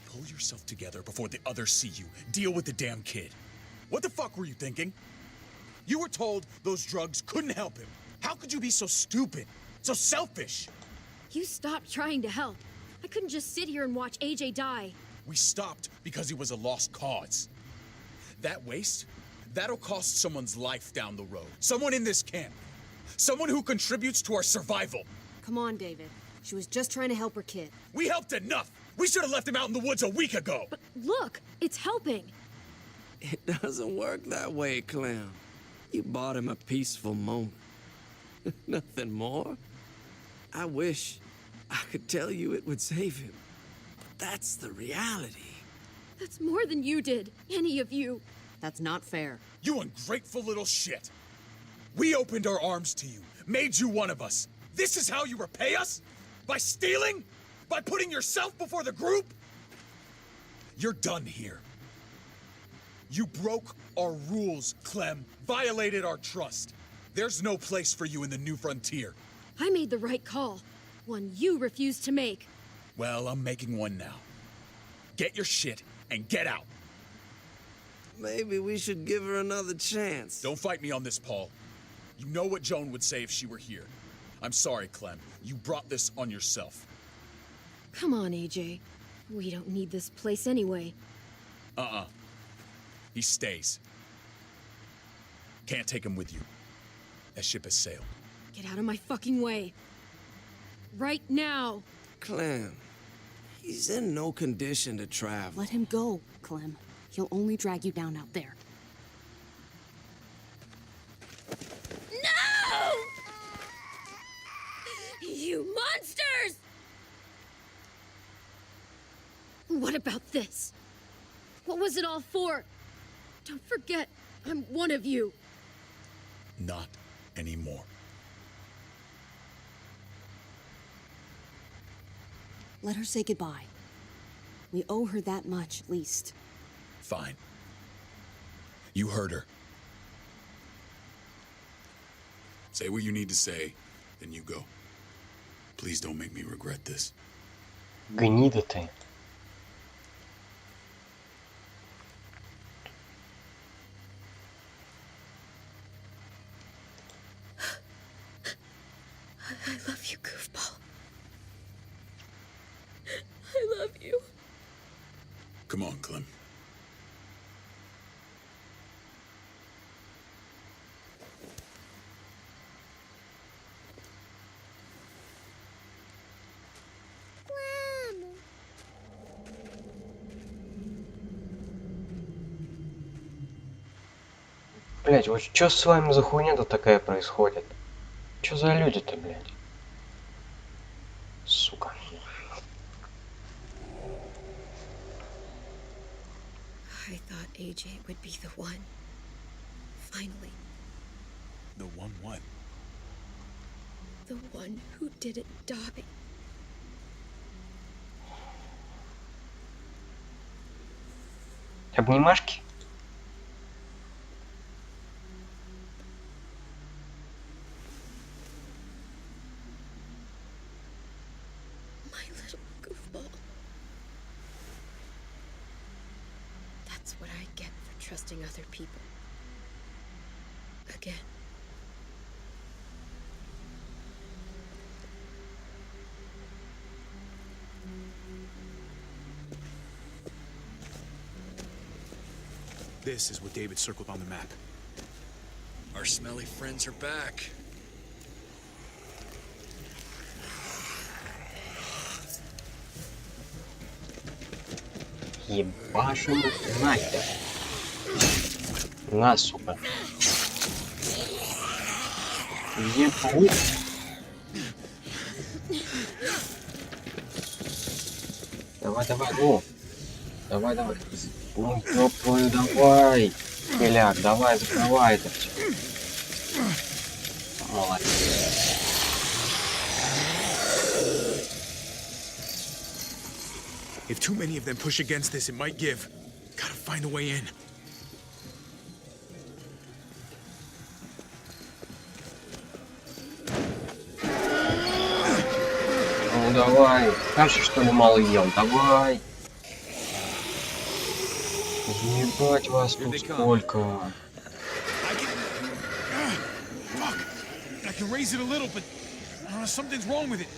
Speaker 2: Pull yourself together before the others see you. Deal with the damn kid. What the fuck were you thinking? You were told those drugs couldn't help him. How could you be so stupid? So selfish?
Speaker 8: You stopped trying to help. I couldn't just sit here and watch AJ die.
Speaker 2: We stopped because he was a lost cause. That waste, that'll cost someone's life down the road. Someone in this camp. Someone who contributes to our survival.
Speaker 5: Come on, David. She was just trying to help her kid.
Speaker 2: We helped enough! We should have left him out in the woods a week ago!
Speaker 8: But look, it's helping.
Speaker 14: It doesn't work that way, Clem. You bought him a peaceful moment. Nothing more. I wish I could tell you it would save him. But that's the reality.
Speaker 8: That's more than you did, any of you.
Speaker 5: That's not fair.
Speaker 2: You ungrateful little shit! We opened our arms to you, made you one of us. This is how you repay us? By stealing? By putting yourself before the group? You're done here. You broke our rules, Clem. Violated our trust. There's no place for you in the new frontier.
Speaker 8: I made the right call. One you refused to make.
Speaker 2: Well, I'm making one now. Get your shit and get out.
Speaker 14: Maybe we should give her another chance.
Speaker 2: Don't fight me on this, Paul. You know what Joan would say if she were here. I'm sorry, Clem. You brought this on yourself.
Speaker 8: Come on, AJ. We don't need this place anyway.
Speaker 2: He stays. Can't take him with you. That ship has sailed.
Speaker 8: Get out of my fucking way. Right now.
Speaker 14: Clem, he's in no condition to travel.
Speaker 5: Let him go, Clem. He'll only drag you down out there.
Speaker 8: No! You monsters! What about this? What was it all for? Don't forget, I'm one of you.
Speaker 2: Not anymore.
Speaker 5: Let her say goodbye. We owe her that much, at least.
Speaker 2: Fine. You heard her. Say what you need to say, then you go. Please don't make me regret this.
Speaker 1: Гнида ты.
Speaker 8: I love you, goofball. I love you.
Speaker 2: Come on, Clem.
Speaker 1: Блять, вот что с вами за хуйня-то такая происходит? Что за люди-то, блядь? Сука.
Speaker 8: I thought AJ would be the one. Finally.
Speaker 13: The one what?
Speaker 8: The one who didn't die.
Speaker 1: Обнимашки?
Speaker 8: My little goofball. That's what I get for trusting other people. Again.
Speaker 13: This is what David circled on the map.
Speaker 12: Our smelly friends are back.
Speaker 1: Ебашу нахер. На, сука. Ебу. Давай, давай, ну. Давай, давай. Ну, ёб твою, давай. Беляк, давай, закрывай это все. Молодец.
Speaker 13: If too many of them push against this, it might give. Gotta find a way in.
Speaker 1: Ну давай, каши что ли мало ел, давай. Ебать вас тут сколько.
Speaker 13: I can raise it a little, but something's wrong with it.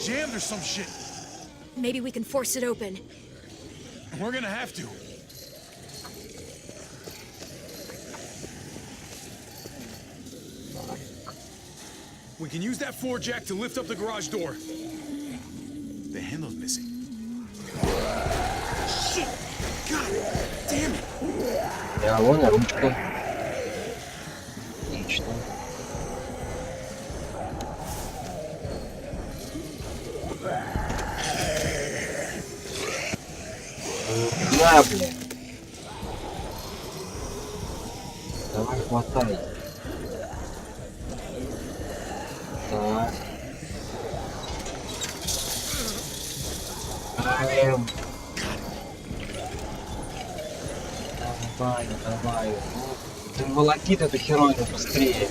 Speaker 13: Jammed or some shit.
Speaker 8: Maybe we can force it open.
Speaker 13: We're gonna have to. We can use that floor jack to lift up the garage door. The handle's missing. Shit! God damn it!
Speaker 1: А вон и ручка. Отлично. На, блин. Давай, хватай. Так. Давай, давай. Ты волокит эту херовину быстрее.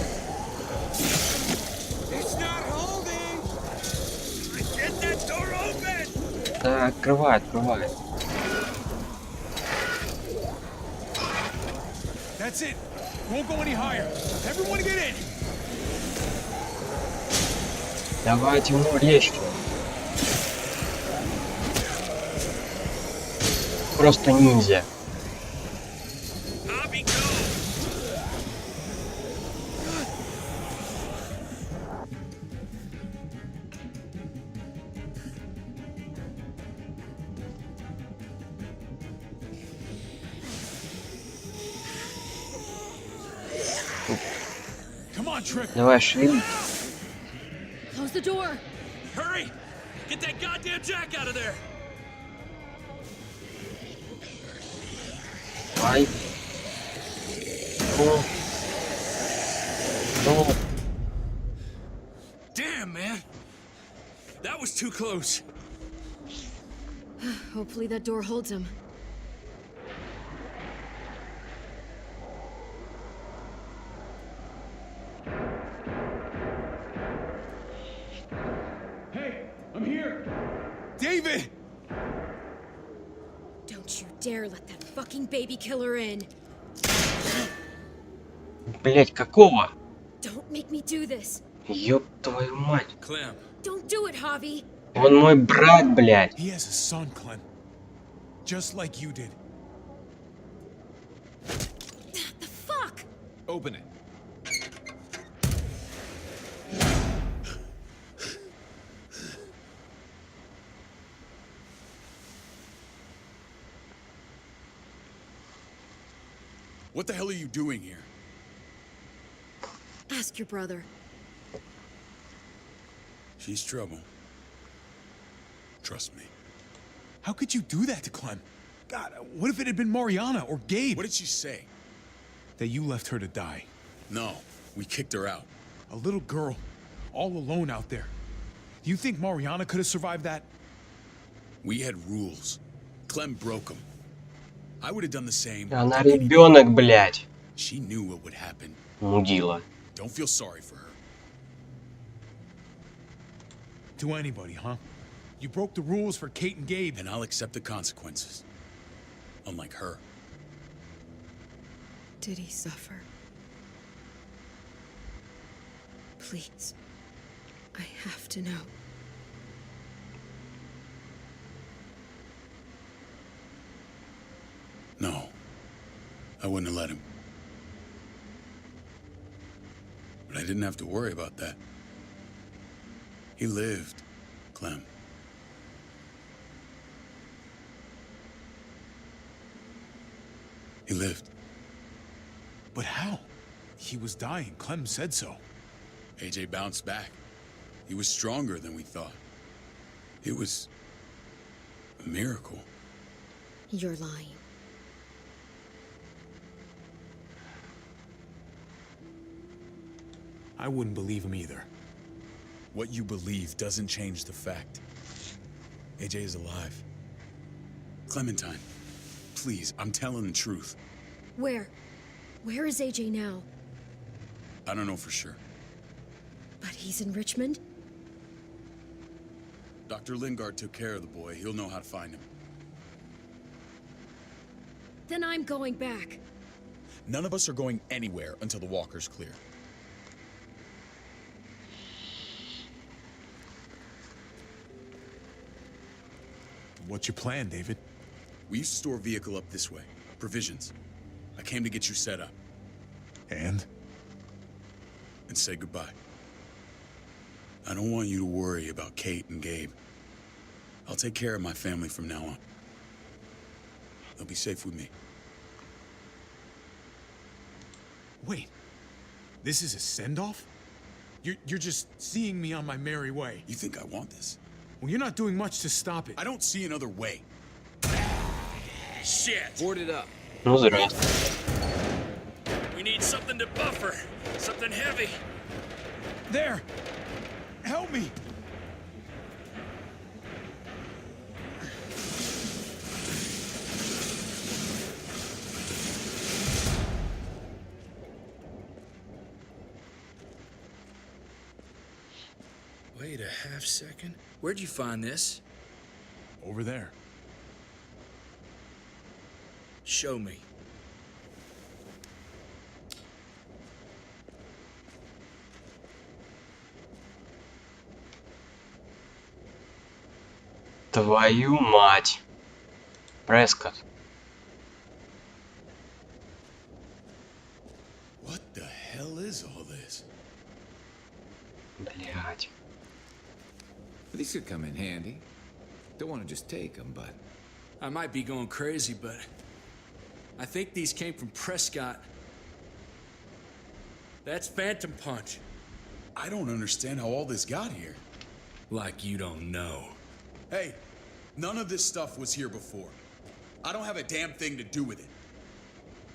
Speaker 1: Да, открывай, открывай.
Speaker 13: That's it. Won't go any higher. Everyone get in.
Speaker 1: Давай, Тимур, резче. Просто ниндзя. Давай, шли.
Speaker 8: Close the door.
Speaker 12: Hurry! Get that goddamn jack out of there!
Speaker 1: Давай.
Speaker 12: Damn, man. That was too close.
Speaker 8: Hopefully that door holds him.
Speaker 13: David!
Speaker 8: Don't you dare let that fucking baby killer in.
Speaker 1: Блять, какого?
Speaker 8: Don't make me do this.
Speaker 1: Ёб твою мать.
Speaker 12: Clem.
Speaker 8: Don't do it, Javi.
Speaker 1: Он мой брат, блядь.
Speaker 13: He has a son, Clem. Just like you did.
Speaker 8: The fuck?
Speaker 6: Open it.
Speaker 2: What the hell are you doing here?
Speaker 8: Ask your brother.
Speaker 2: She's trouble. Trust me.
Speaker 13: How could you do that to Clem? God, what if it had been Mariana or Gabe?
Speaker 2: What did she say?
Speaker 13: That you left her to die.
Speaker 2: No, we kicked her out.
Speaker 13: A little girl, all alone out there. Do you think Mariana could have survived that?
Speaker 2: We had rules. Clem broke them. I would have done the same.
Speaker 1: Она ребенок, блядь.
Speaker 2: She knew what would happen.
Speaker 1: Мудила.
Speaker 2: Don't feel sorry for her.
Speaker 13: To anybody, huh? You broke the rules for Kate and Gabe.
Speaker 2: And I'll accept the consequences. Unlike her.
Speaker 8: Did he suffer? Please. I have to know.
Speaker 2: No. I wouldn't have let him. But I didn't have to worry about that. He lived, Clem. He lived.
Speaker 13: But how? He was dying. Clem said so.
Speaker 2: AJ bounced back. He was stronger than we thought. It was a miracle.
Speaker 8: You're lying.
Speaker 13: I wouldn't believe him either.
Speaker 2: What you believe doesn't change the fact. AJ is alive. Clementine, please, I'm telling the truth.
Speaker 8: Where? Where is AJ now?
Speaker 2: I don't know for sure.
Speaker 8: But he's in Richmond?
Speaker 2: Dr. Lingard took care of the boy. He'll know how to find him.
Speaker 8: Then I'm going back.
Speaker 2: None of us are going anywhere until the walker's clear.
Speaker 13: What's your plan, David?
Speaker 2: We used to store a vehicle up this way. Provisions. I came to get you set up.
Speaker 13: And
Speaker 2: say goodbye. I don't want you to worry about Kate and Gabe. I'll take care of my family from now on. They'll be safe with me.
Speaker 13: Wait, this is a send-off? You're just seeing me on my merry way.
Speaker 2: You think I want this?
Speaker 13: Well, you're not doing much to stop it.
Speaker 2: I don't see another way.
Speaker 12: Shit!
Speaker 14: Board it up.
Speaker 1: Ну, здрасте.
Speaker 12: We need something to buffer. Something heavy.
Speaker 13: There! Help me!
Speaker 12: Wait a half second. Where'd you find this?
Speaker 13: Over there.
Speaker 12: Show me.
Speaker 1: Твою мать. Прескотт.
Speaker 2: What the hell is all this?
Speaker 1: Блять.
Speaker 6: These could come in handy. Don't want to just take them, but...
Speaker 12: I might be going crazy, but I think these came from Prescott. That's Phantom Punch.
Speaker 2: I don't understand how all this got here.
Speaker 12: Like you don't know.
Speaker 2: Hey, none of this stuff was here before. I don't have a damn thing to do with it.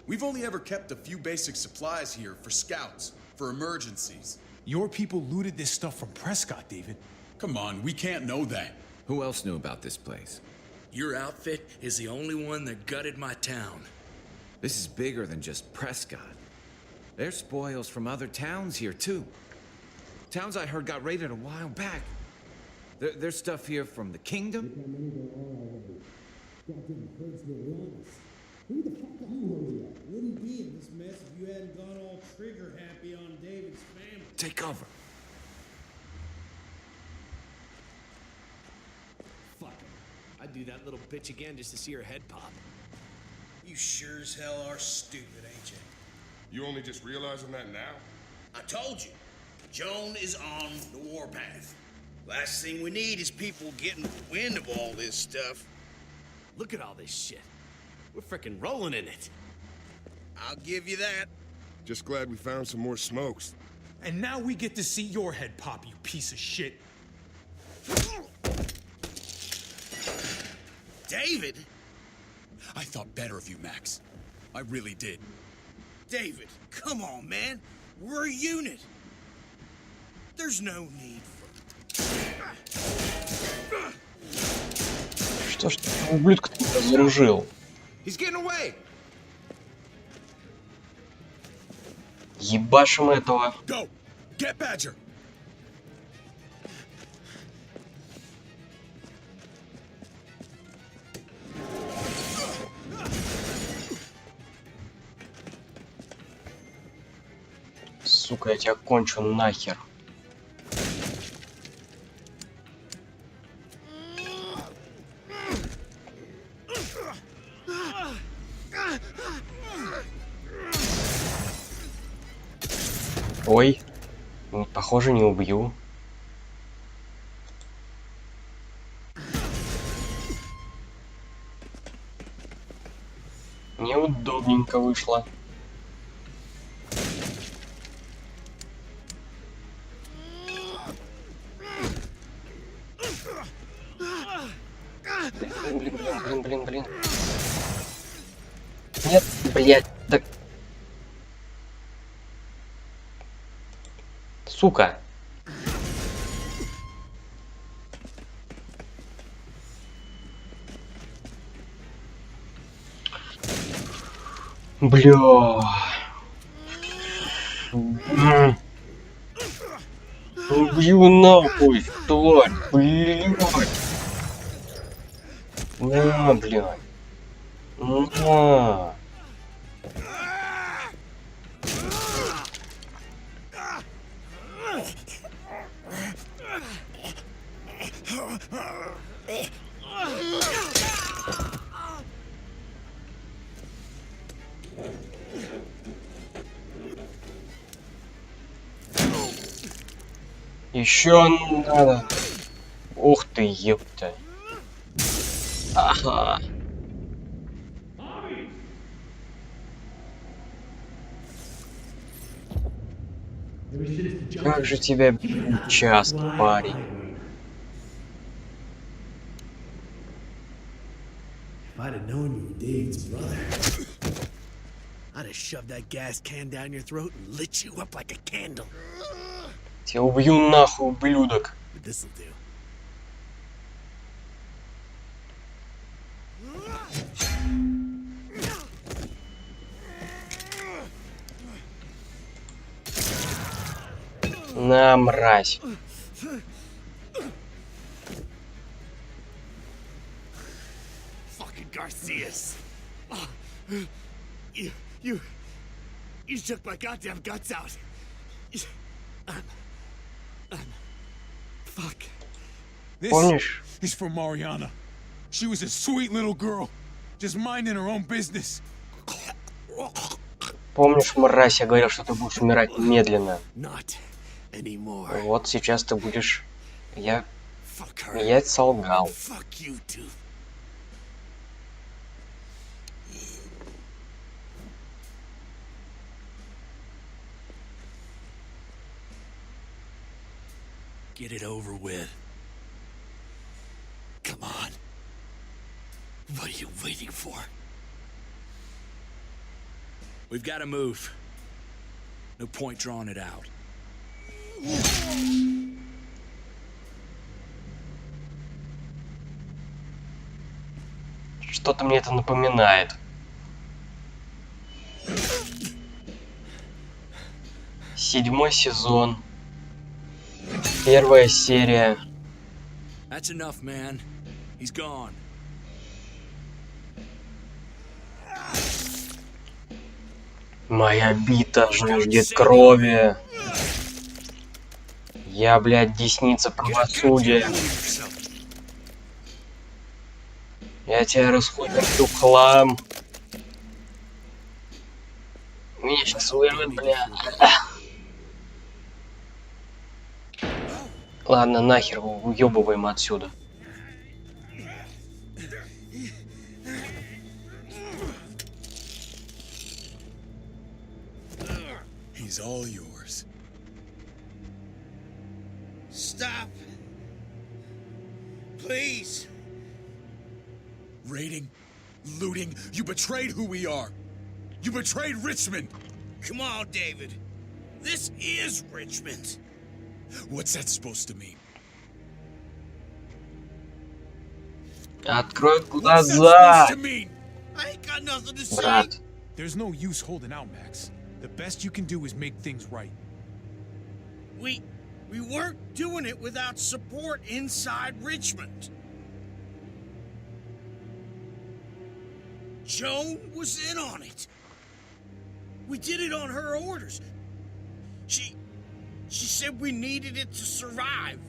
Speaker 2: We've only ever kept a few basic supplies here for scouts, for emergencies.
Speaker 13: Your people looted this stuff from Prescott, David.
Speaker 2: Come on, we can't know that.
Speaker 6: Who else knew about this place?
Speaker 12: Your outfit is the only one that gutted my town.
Speaker 6: This is bigger than just Prescott. There's spoils from other towns here, too. Towns I heard got raided a while back. There's stuff here from the kingdom.
Speaker 18: Who the fuck are you? Wouldn't be in this mess if you hadn't gone all trigger happy on David's family.
Speaker 6: Take cover.
Speaker 14: Fuck him. I'd do that little bitch again just to see her head pop.
Speaker 17: You sure as hell are stupid, ain't you?
Speaker 19: You only just realizing that now?
Speaker 17: I told you. Joan is on the warpath. Last thing we need is people getting wind of all this stuff.
Speaker 14: Look at all this shit. We're frickin' rolling in it.
Speaker 17: I'll give you that.
Speaker 19: Just glad we found some more smokes.
Speaker 13: And now we get to see your head pop, you piece of shit.
Speaker 17: David?
Speaker 2: I thought better of you, Max. I really did.
Speaker 17: David, come on, man. We're a unit. There's no need for...
Speaker 1: Что ж ты, ублюдка, ты разоружил?
Speaker 6: He's getting away.
Speaker 1: Ебашим этого.
Speaker 2: Go! Get Badger!
Speaker 1: Сука, я тебя кончу нахер. Ой, похоже, не убью. Неудобненько вышло. Блин. Нет, блядь, так... Сука. Бля. Убью нахуй, тварь, блядь. На, блядь. На. Еще надо. Ух ты, ёпта. Ага. Как же тебя бьют часто, парень.
Speaker 20: If I'd have known you were David's brother, I'd have shoved that gas can down your throat and lit you up like a candle.
Speaker 1: Тебя убью нахуй, ублюдок.
Speaker 20: But this'll do.
Speaker 1: На, мразь.
Speaker 20: Fucking Garcias. You took my goddamn guts out.
Speaker 13: Fuck.
Speaker 1: Помнишь?
Speaker 13: This is for Mariana. She was a sweet little girl, just minding her own business.
Speaker 1: Помнишь, мразь, я говорил, что ты будешь умирать медленно.
Speaker 20: Not anymore.
Speaker 1: Вот сейчас ты будешь... Я солгал.
Speaker 20: Fuck you too.
Speaker 12: Get it over with. Come on. What are you waiting for? We've got to move. No point drawing it out.
Speaker 1: Что-то мне это напоминает. Седьмой сезон. Первая серия.
Speaker 12: That's enough, man. He's gone.
Speaker 1: Моя бита жаждет крови. Я, блядь, десница правосудия. Я тебя расхуярю в хлам. Меня сейчас вырвет, бля. Ладно, нахер, уёбываем отсюда.
Speaker 2: He's all yours.
Speaker 17: Stop. Please.
Speaker 2: Raiding, looting, you betrayed who we are. You betrayed Richmond.
Speaker 17: Come on, David. This is Richmond.
Speaker 2: What's that supposed to mean?
Speaker 1: Открой глаза,
Speaker 17: I ain't got nothing to say.
Speaker 1: брат.
Speaker 13: There's no use holding out, Max. The best you can do is make things right.
Speaker 17: We weren't doing it without support inside Richmond. Joan was in on it. We did it on her orders. She said we needed it to survive.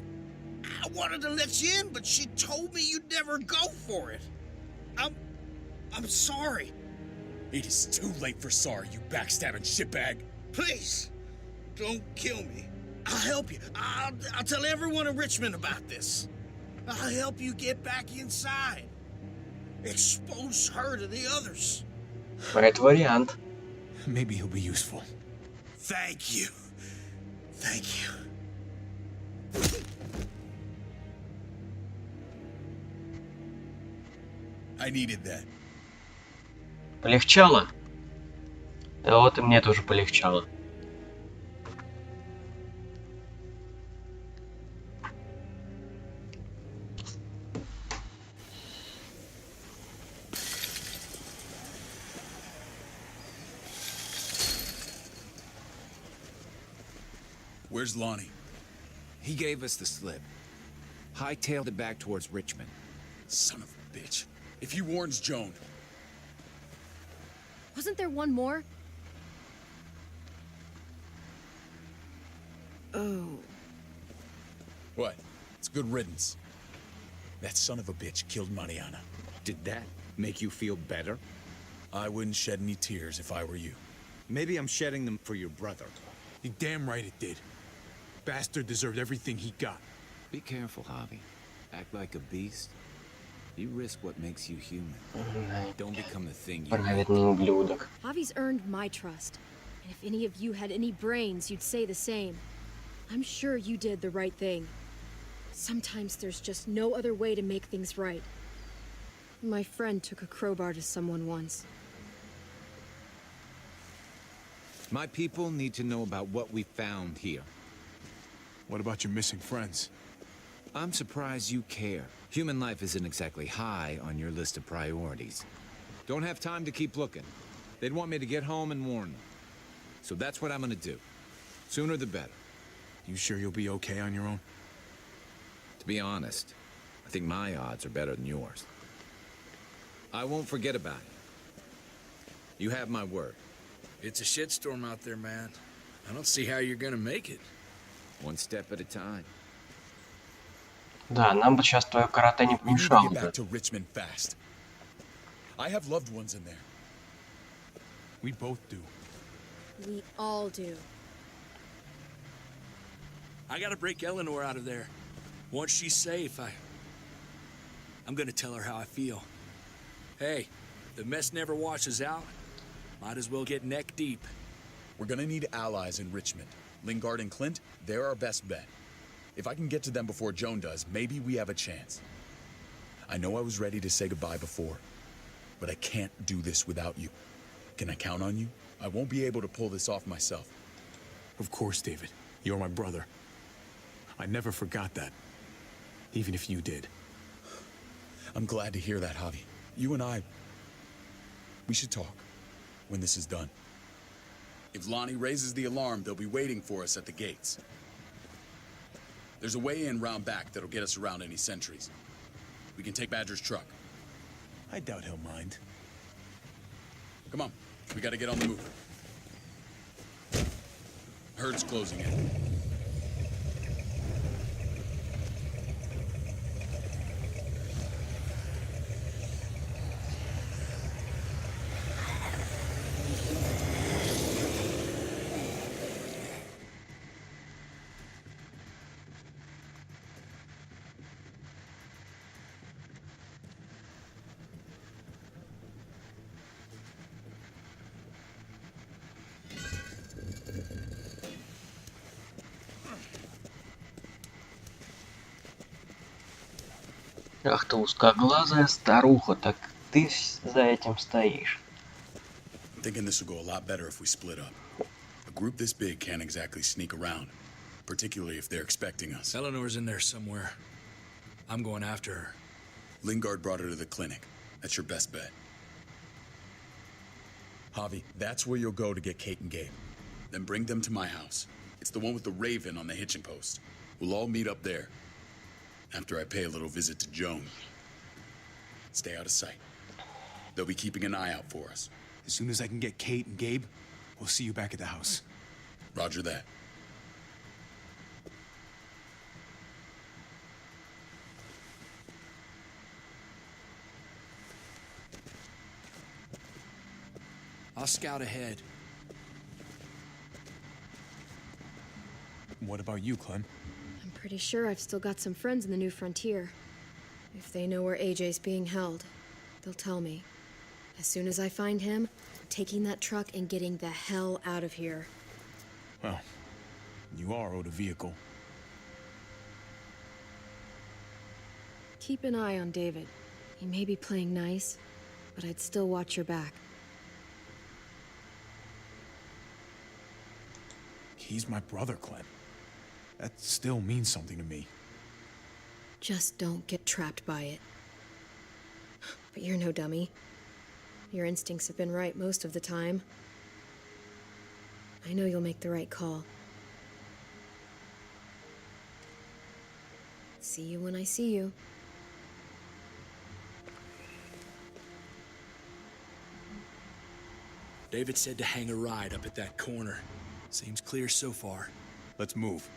Speaker 17: I wanted to let you in, but she told me you'd never go for it. I'm sorry.
Speaker 2: It is too late for sorry, you backstabbing shitbag.
Speaker 17: Please, don't kill me. I'll help you. I'll tell everyone in Richmond about this. I'll help you get back inside. Expose her to the others.
Speaker 1: Это вариант.
Speaker 13: Maybe he'll be useful.
Speaker 17: Thank you. Thank you.
Speaker 2: I needed that.
Speaker 1: Полегчало? Да вот и мне тоже полегчало.
Speaker 2: Where's Lonnie?
Speaker 6: He gave us the slip. Hightailed it back towards Richmond.
Speaker 2: Son of a bitch. If he warns Joan...
Speaker 5: Wasn't there one more? Oh.
Speaker 2: What? It's good riddance. That son of a bitch killed Mariana.
Speaker 13: Did that make you feel better?
Speaker 2: I wouldn't shed any tears if I were you.
Speaker 13: Maybe I'm shedding them for your brother.
Speaker 9: You're damn right it did. Bastard deserved everything he got.
Speaker 6: Be careful, Javi. Act like a beast. You risk what makes you human. Don't become the thing you
Speaker 1: Праведный ублюдок.
Speaker 5: Javi's earned my trust. And if any of you had any brains, you'd say the same. I'm sure you did the right thing. Sometimes there's just no other way to make things right. My friend took a crowbar to someone once.
Speaker 6: My people need to know about what we found here.
Speaker 9: What about your missing friends?
Speaker 6: I'm surprised you care. Human life isn't exactly high on your list of priorities. Don't have time to keep looking. They'd want me to get home and warn them. So that's what I'm gonna do. Sooner the better.
Speaker 9: You sure you'll be okay on your own?
Speaker 6: To be honest, I think my odds are better than yours. I won't forget about it. You have my word.
Speaker 12: It's a shitstorm out there, man. I don't see how you're gonna make it.
Speaker 6: One step at a time.
Speaker 1: Да, нам бы сейчас твое карате не
Speaker 2: We need to
Speaker 1: помешало
Speaker 2: get
Speaker 1: бы.
Speaker 2: back to Richmond fast. I have loved ones in there.
Speaker 9: We both do.
Speaker 5: We all do.
Speaker 12: I gotta break Eleanor out of there. Once she's safe, I'm gonna tell her how I feel. Hey, the mess never washes out. Might as well get neck deep.
Speaker 2: We're gonna need allies in Richmond. Lingard and Clint, they're our best bet. If I can get to them before Joan does, maybe we have a chance. I know I was ready to say goodbye before, but I can't do this without you. Can I count on you? I won't be able to pull this off myself.
Speaker 9: Of course, David. You're my brother. I never forgot that. Even if you did.
Speaker 2: I'm glad to hear that, Javi. You and I, we should talk when this is done. If Lonnie raises the alarm, they'll be waiting for us at the gates. There's a way in round back that'll get us around any sentries. We can take Badger's truck.
Speaker 9: I doubt he'll mind.
Speaker 2: Come on, we gotta get on the move. Herd's closing in.
Speaker 1: Ах ты узкоглазая старуха, так ты за этим стоишь.
Speaker 2: I'm thinking this will go a lot better if we split up. A group this big can't exactly sneak around, particularly if they're expecting us.
Speaker 12: Eleanor's in there somewhere. I'm going after her.
Speaker 2: Lingard brought her to the clinic. That's your best bet. Javi, that's where you'll go to get Kate and Gabe. Then bring them to my house. It's the one with the raven on the hitching post. We'll all meet up there. After I pay a little visit to Joan. Stay out of sight. They'll be keeping an eye out for us.
Speaker 9: As soon as I can get Kate and Gabe, we'll see you back at the house.
Speaker 2: Roger that.
Speaker 12: I'll scout ahead.
Speaker 9: What about you, Clem?
Speaker 5: I'm pretty sure I've still got some friends in the new frontier. If they know where AJ's being held, they'll tell me. As soon as I find him, I'm taking that truck and getting the hell out of here.
Speaker 9: Well, you are owed a vehicle.
Speaker 5: Keep an eye on David. He may be playing nice, but I'd still watch your back.
Speaker 9: He's my brother, Clem. That still means something to me.
Speaker 5: Just don't get trapped by it. But you're no dummy. Your instincts have been right most of the time. I know you'll make the right call. See you when I see you.
Speaker 12: David said to hang a ride up at that corner. Seems clear so far.
Speaker 9: Let's move.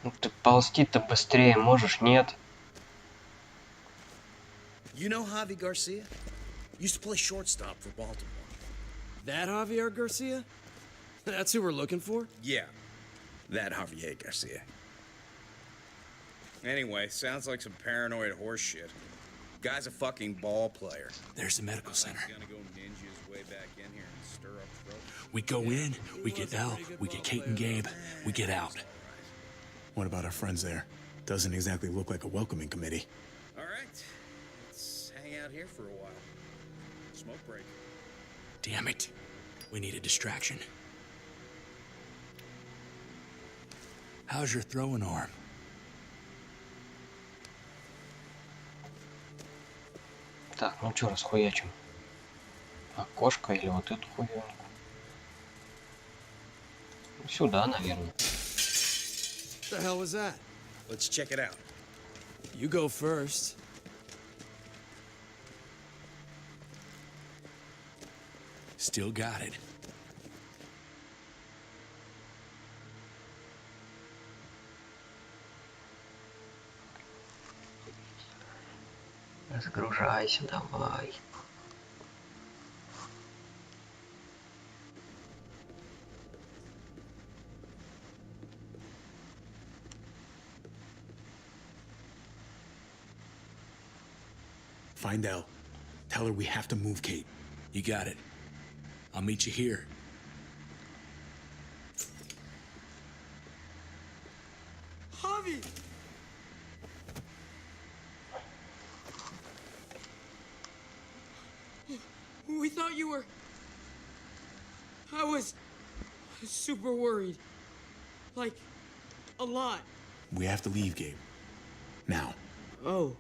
Speaker 1: Ну ты ползти-то быстрее можешь, нет?
Speaker 17: You know Javi Garcia? Used to play shortstop for Baltimore.
Speaker 14: That Javier Garcia? That's who we're looking for?
Speaker 21: Yeah, that Javier Garcia. Anyway, sounds like some paranoid horse shit. Guy's a fucking ball player.
Speaker 12: There's the medical center.
Speaker 21: He's gonna go ninja his way back in here and stir up trouble.
Speaker 12: We go in, we get Elle, we get Kate and Gabe, we get out.
Speaker 9: What about our friends there? Doesn't exactly look like a welcoming committee.
Speaker 21: All right, let's hang out here for a while. Smoke break.
Speaker 12: Damn it. We need a distraction. How's your throwing arm?
Speaker 1: Так, ну чё, расхуячим? Окошко или вот эту хуйню? Сюда, наверное.
Speaker 14: What the hell was that?
Speaker 17: Let's check it out.
Speaker 14: You go first.
Speaker 12: Still got it.
Speaker 1: Разгружайся, давай.
Speaker 9: Find Elle. Tell her we have to move Kate.
Speaker 12: You got it. I'll meet you here.
Speaker 10: Javi! We thought you were... I was super worried. Like, a lot.
Speaker 9: We have to leave, Gabe. Now.
Speaker 10: Oh,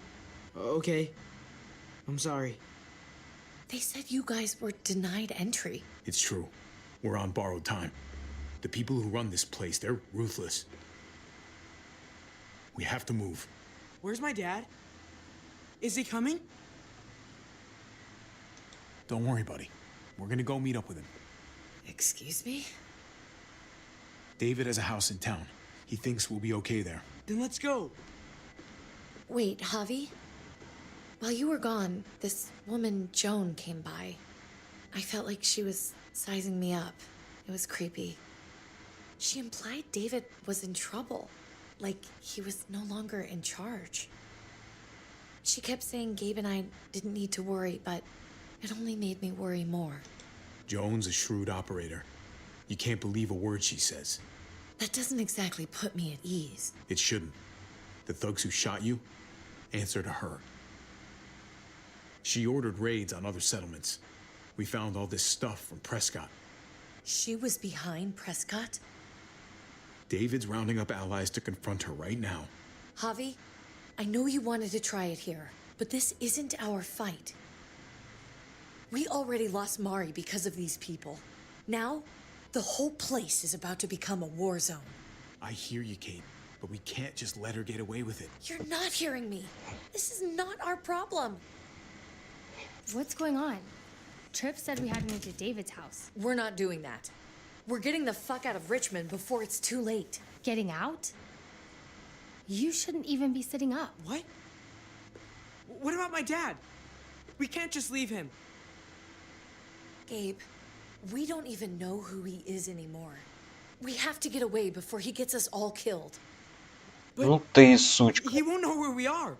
Speaker 10: okay. I'm sorry.
Speaker 8: They said you guys were denied entry.
Speaker 9: It's true. We're on borrowed time. The people who run this place, they're ruthless. We have to move.
Speaker 10: Where's my dad? Is he coming?
Speaker 9: Don't worry, buddy. We're gonna go meet up with him.
Speaker 8: Excuse me?
Speaker 9: David has a house in town. He thinks we'll be okay there.
Speaker 10: Then let's go.
Speaker 8: Wait, Javi? While you were gone, this woman, Joan, came by. I felt like she was sizing me up. It was creepy. She implied David was in trouble. Like he was no longer in charge. She kept saying Gabe and I didn't need to worry, but it only made me worry more.
Speaker 9: Joan's a shrewd operator. You can't believe a word she says.
Speaker 8: That doesn't exactly put me at ease.
Speaker 9: It shouldn't. The thugs who shot you answer to her. She ordered raids on other settlements. We found all this stuff from Prescott.
Speaker 8: She was behind Prescott?
Speaker 9: David's rounding up allies to confront her right now.
Speaker 8: Javi, I know you wanted to try it here, but this isn't our fight. We already lost Mari because of these people. Now, the whole place is about to become a war zone.
Speaker 9: I hear you, Kate, but we can't just let her get away with it.
Speaker 8: You're not hearing me. This is not our problem.
Speaker 11: What's going on? Tripp said we had to move to David's house.
Speaker 8: We're not doing that. We're getting the fuck out of Richmond before it's too late.
Speaker 11: Getting out? You shouldn't even be sitting up.
Speaker 10: What? What about my dad? We can't just leave him.
Speaker 8: Gabe, we don't even know who he is anymore. We have to get away before he gets us all killed.
Speaker 1: Ну ты сучка.
Speaker 10: He won't know where we are.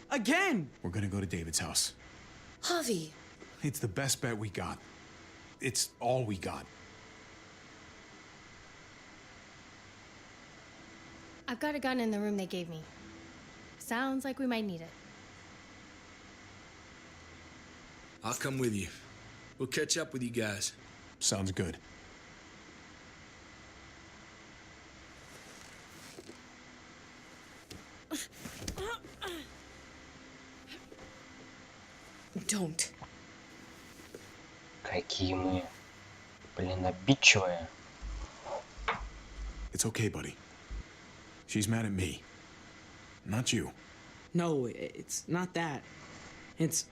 Speaker 10: Again!
Speaker 9: We're gonna go to David's house.
Speaker 8: Javi!
Speaker 9: It's the best bet we got. It's all we got.
Speaker 11: I've got a gun in the room they gave me. Sounds like we might need it.
Speaker 12: I'll come with you. We'll catch up with you guys.
Speaker 9: Sounds good.
Speaker 8: Don't.
Speaker 1: Какие мы, блин, обидчивые.
Speaker 9: It's okay, buddy. She's mad at me. Not you.
Speaker 10: No, it's not that. It's...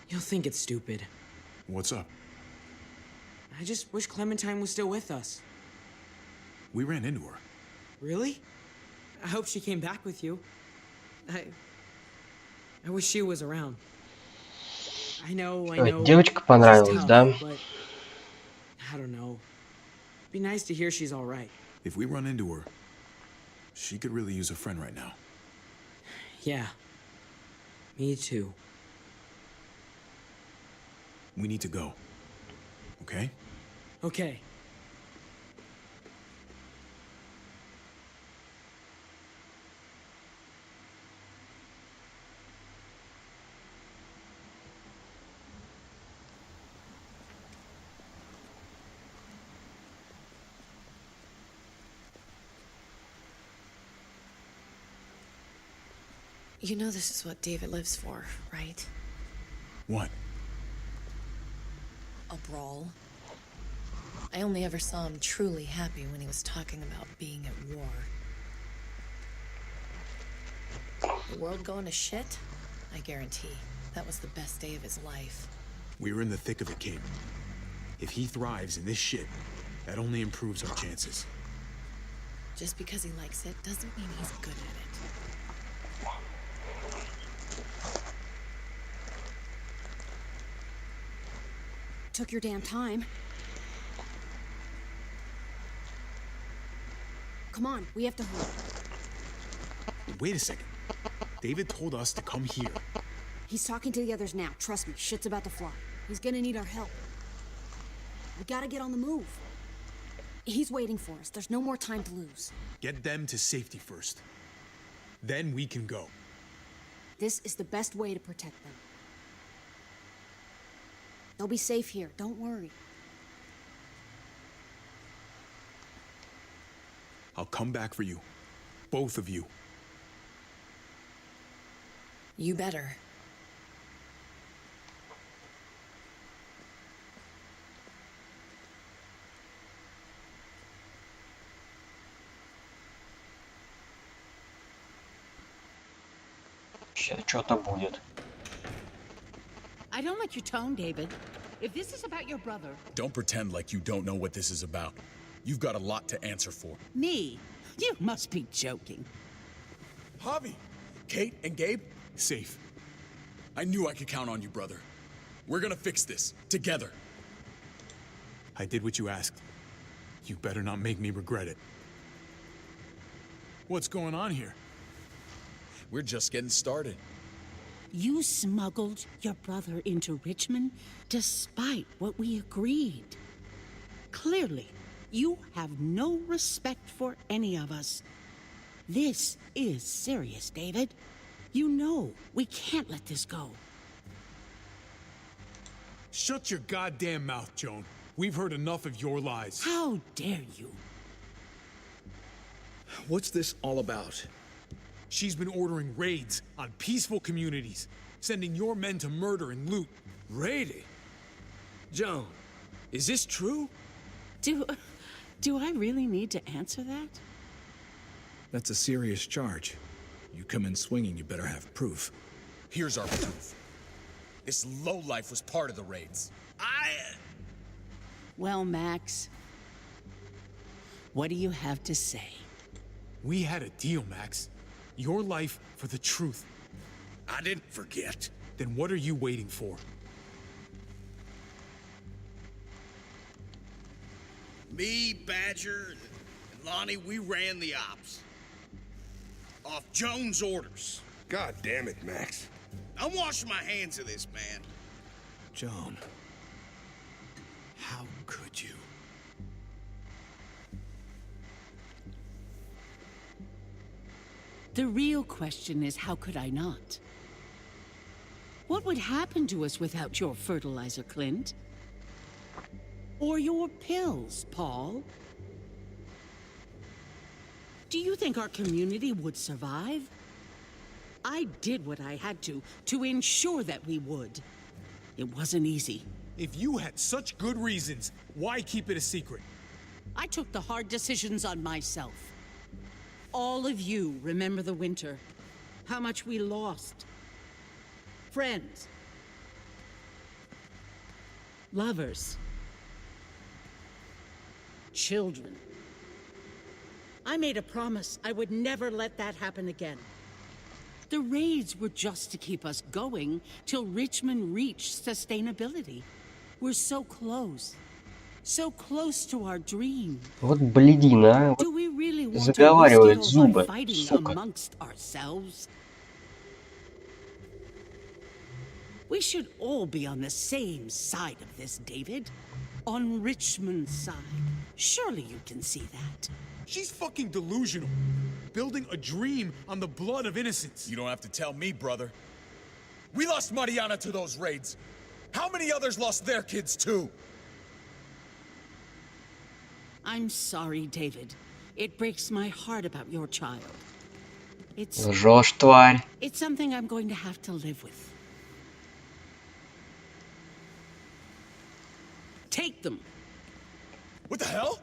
Speaker 10: You'll think it's stupid.
Speaker 9: What's up?
Speaker 10: I just wish Clementine was still with us.
Speaker 9: We ran into her.
Speaker 10: Really? I hope she came back with you. I wish she was around. I know.
Speaker 1: Девочка понравилась, да?
Speaker 10: But I don't know. Be nice to hear she's all right.
Speaker 9: If we run into her, she could really use a friend right now.
Speaker 10: Yeah. Me too.
Speaker 9: We need to go. Okay?
Speaker 10: Okay.
Speaker 8: You know this is what David lives for, right?
Speaker 9: What?
Speaker 8: A brawl. I only ever saw him truly happy when he was talking about being at war. The world going to shit? I guarantee. That was the best day of his life.
Speaker 9: We were in the thick of it, Kate. If he thrives in this shit, that only improves our chances.
Speaker 8: Just because he likes it doesn't mean he's good at it.
Speaker 4: Took your damn time. Come on, we have to hurry.
Speaker 9: Wait a second. David told us to come here.
Speaker 4: He's talking to the others now. Trust me, shit's about to fly. He's gonna need our help. We gotta get on the move. He's waiting for us. There's no more time to lose.
Speaker 9: Get them to safety first. Then we can go.
Speaker 4: This is the best way to protect them. They'll be safe here. Don't worry.
Speaker 9: I'll come back for you. Both of you.
Speaker 8: You better.
Speaker 1: Сейчас что-то будет.
Speaker 16: I don't like your tone, David. If this is about your brother...
Speaker 2: Don't pretend like you don't know what this is about. You've got a lot to answer for.
Speaker 16: Me? You must be joking.
Speaker 2: Javi, Kate and Gabe, safe. I knew I could count on you, brother. We're gonna fix this, together.
Speaker 9: I did what you asked. You better not make me regret it. What's going on here?
Speaker 2: We're just getting started.
Speaker 16: You smuggled your brother into Richmond despite what we agreed. Clearly, you have no respect for any of us. This is serious, David. You know we can't let this go.
Speaker 9: Shut your goddamn mouth, Joan. We've heard enough of your lies.
Speaker 16: How dare you?
Speaker 15: What's this all about?
Speaker 9: She's been ordering raids on peaceful communities, sending your men to murder and loot.
Speaker 14: Raiding? Joan, is this true?
Speaker 16: Do I really need to answer that?
Speaker 15: That's a serious charge. You come in swinging, you better have proof.
Speaker 2: Here's our proof. This lowlife was part of the raids.
Speaker 16: Well, Max, what do you have to say?
Speaker 9: We had a deal, Max. Your life for the truth.
Speaker 17: I didn't forget.
Speaker 9: Then what are you waiting for?
Speaker 17: Me, Badger, and Lonnie, we ran the ops. Off Joan's orders.
Speaker 19: God damn it, Max.
Speaker 17: I'm washing my hands of this, man.
Speaker 15: Joan, how could you?
Speaker 16: The real question is, how could I not? What would happen to us without your fertilizer, Clint? Or your pills, Paul? Do you think our community would survive? I did what I had to ensure that we would. It wasn't easy.
Speaker 9: If you had such good reasons, why keep it a secret?
Speaker 16: I took the hard decisions on myself. All of you remember the winter. How much we lost. Friends. Lovers. Children. I made a promise I would never let that happen again. The raids were just to keep us going till Richmond reached sustainability. We're so close. So close to our dream.
Speaker 1: Вот блядина,
Speaker 16: Do we really
Speaker 1: вот
Speaker 16: want to risk it
Speaker 1: заговаривает
Speaker 16: all by
Speaker 1: зубы,
Speaker 16: fighting
Speaker 1: сука.
Speaker 16: amongst ourselves? We should all be on the same side of this, David. On Richmond's side. Surely you can see that.
Speaker 9: She's fucking delusional. Building a dream on the blood of innocents.
Speaker 2: You don't have to tell me, brother. We lost Mariana to those raids. How many others lost their kids too?
Speaker 16: I'm sorry, David. It breaks my heart about your child.
Speaker 1: Лжешь, тварь.
Speaker 16: It's something I'm going to have to live with. Take them.
Speaker 2: What the hell?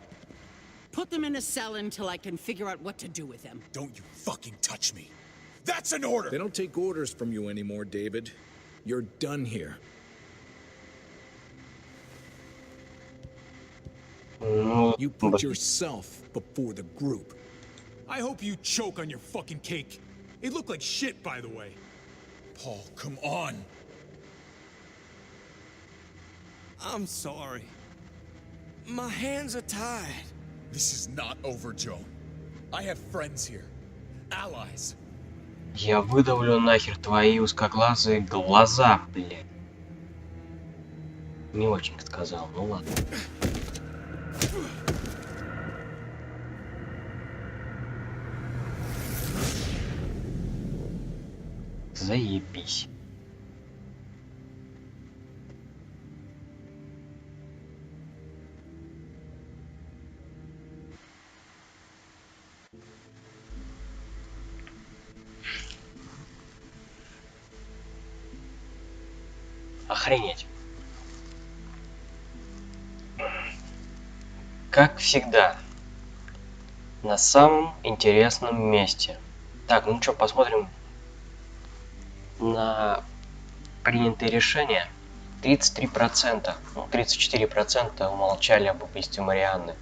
Speaker 16: Put them in a cell until I can figure out what to do with them.
Speaker 2: Don't you fucking touch me. That's an order!
Speaker 15: They don't take orders from you anymore, David. You're done here. You put yourself before the group.
Speaker 9: I hope you choke on your fucking cake. It looked like shit, by the way.
Speaker 2: Paul, come on.
Speaker 17: I'm sorry. My hands are tied.
Speaker 2: This is not over, Joe. I have friends here. Allies.
Speaker 1: Я выдавлю нахер твои узкоглазые глаза, блядь. Не очень сказал, ну ладно. Заебись. Охренеть. Как всегда. На самом интересном месте. Так, ну что, посмотрим на принятые решения. 33%, ну 34% умолчали об убийстве Марианны.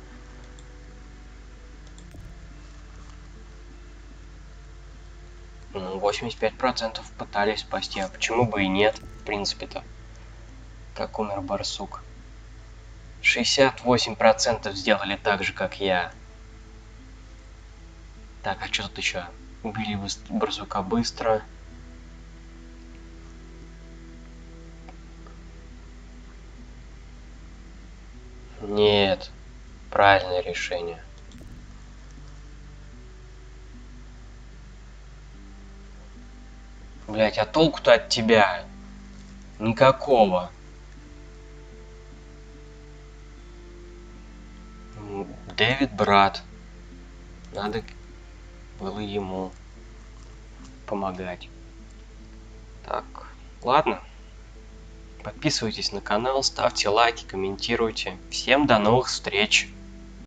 Speaker 1: Ну, 85% пытались спасти, а почему бы и нет, в принципе-то, как умер барсук. 68% сделали так же, как я. Так, а что тут еще? Убили барсука быстро. Нет, правильное решение. Блять, а толку-то от тебя? Никакого. Дэвид брат. Надо было ему помогать. Так, ладно. Подписывайтесь на канал, ставьте лайки, комментируйте. Всем до новых встреч!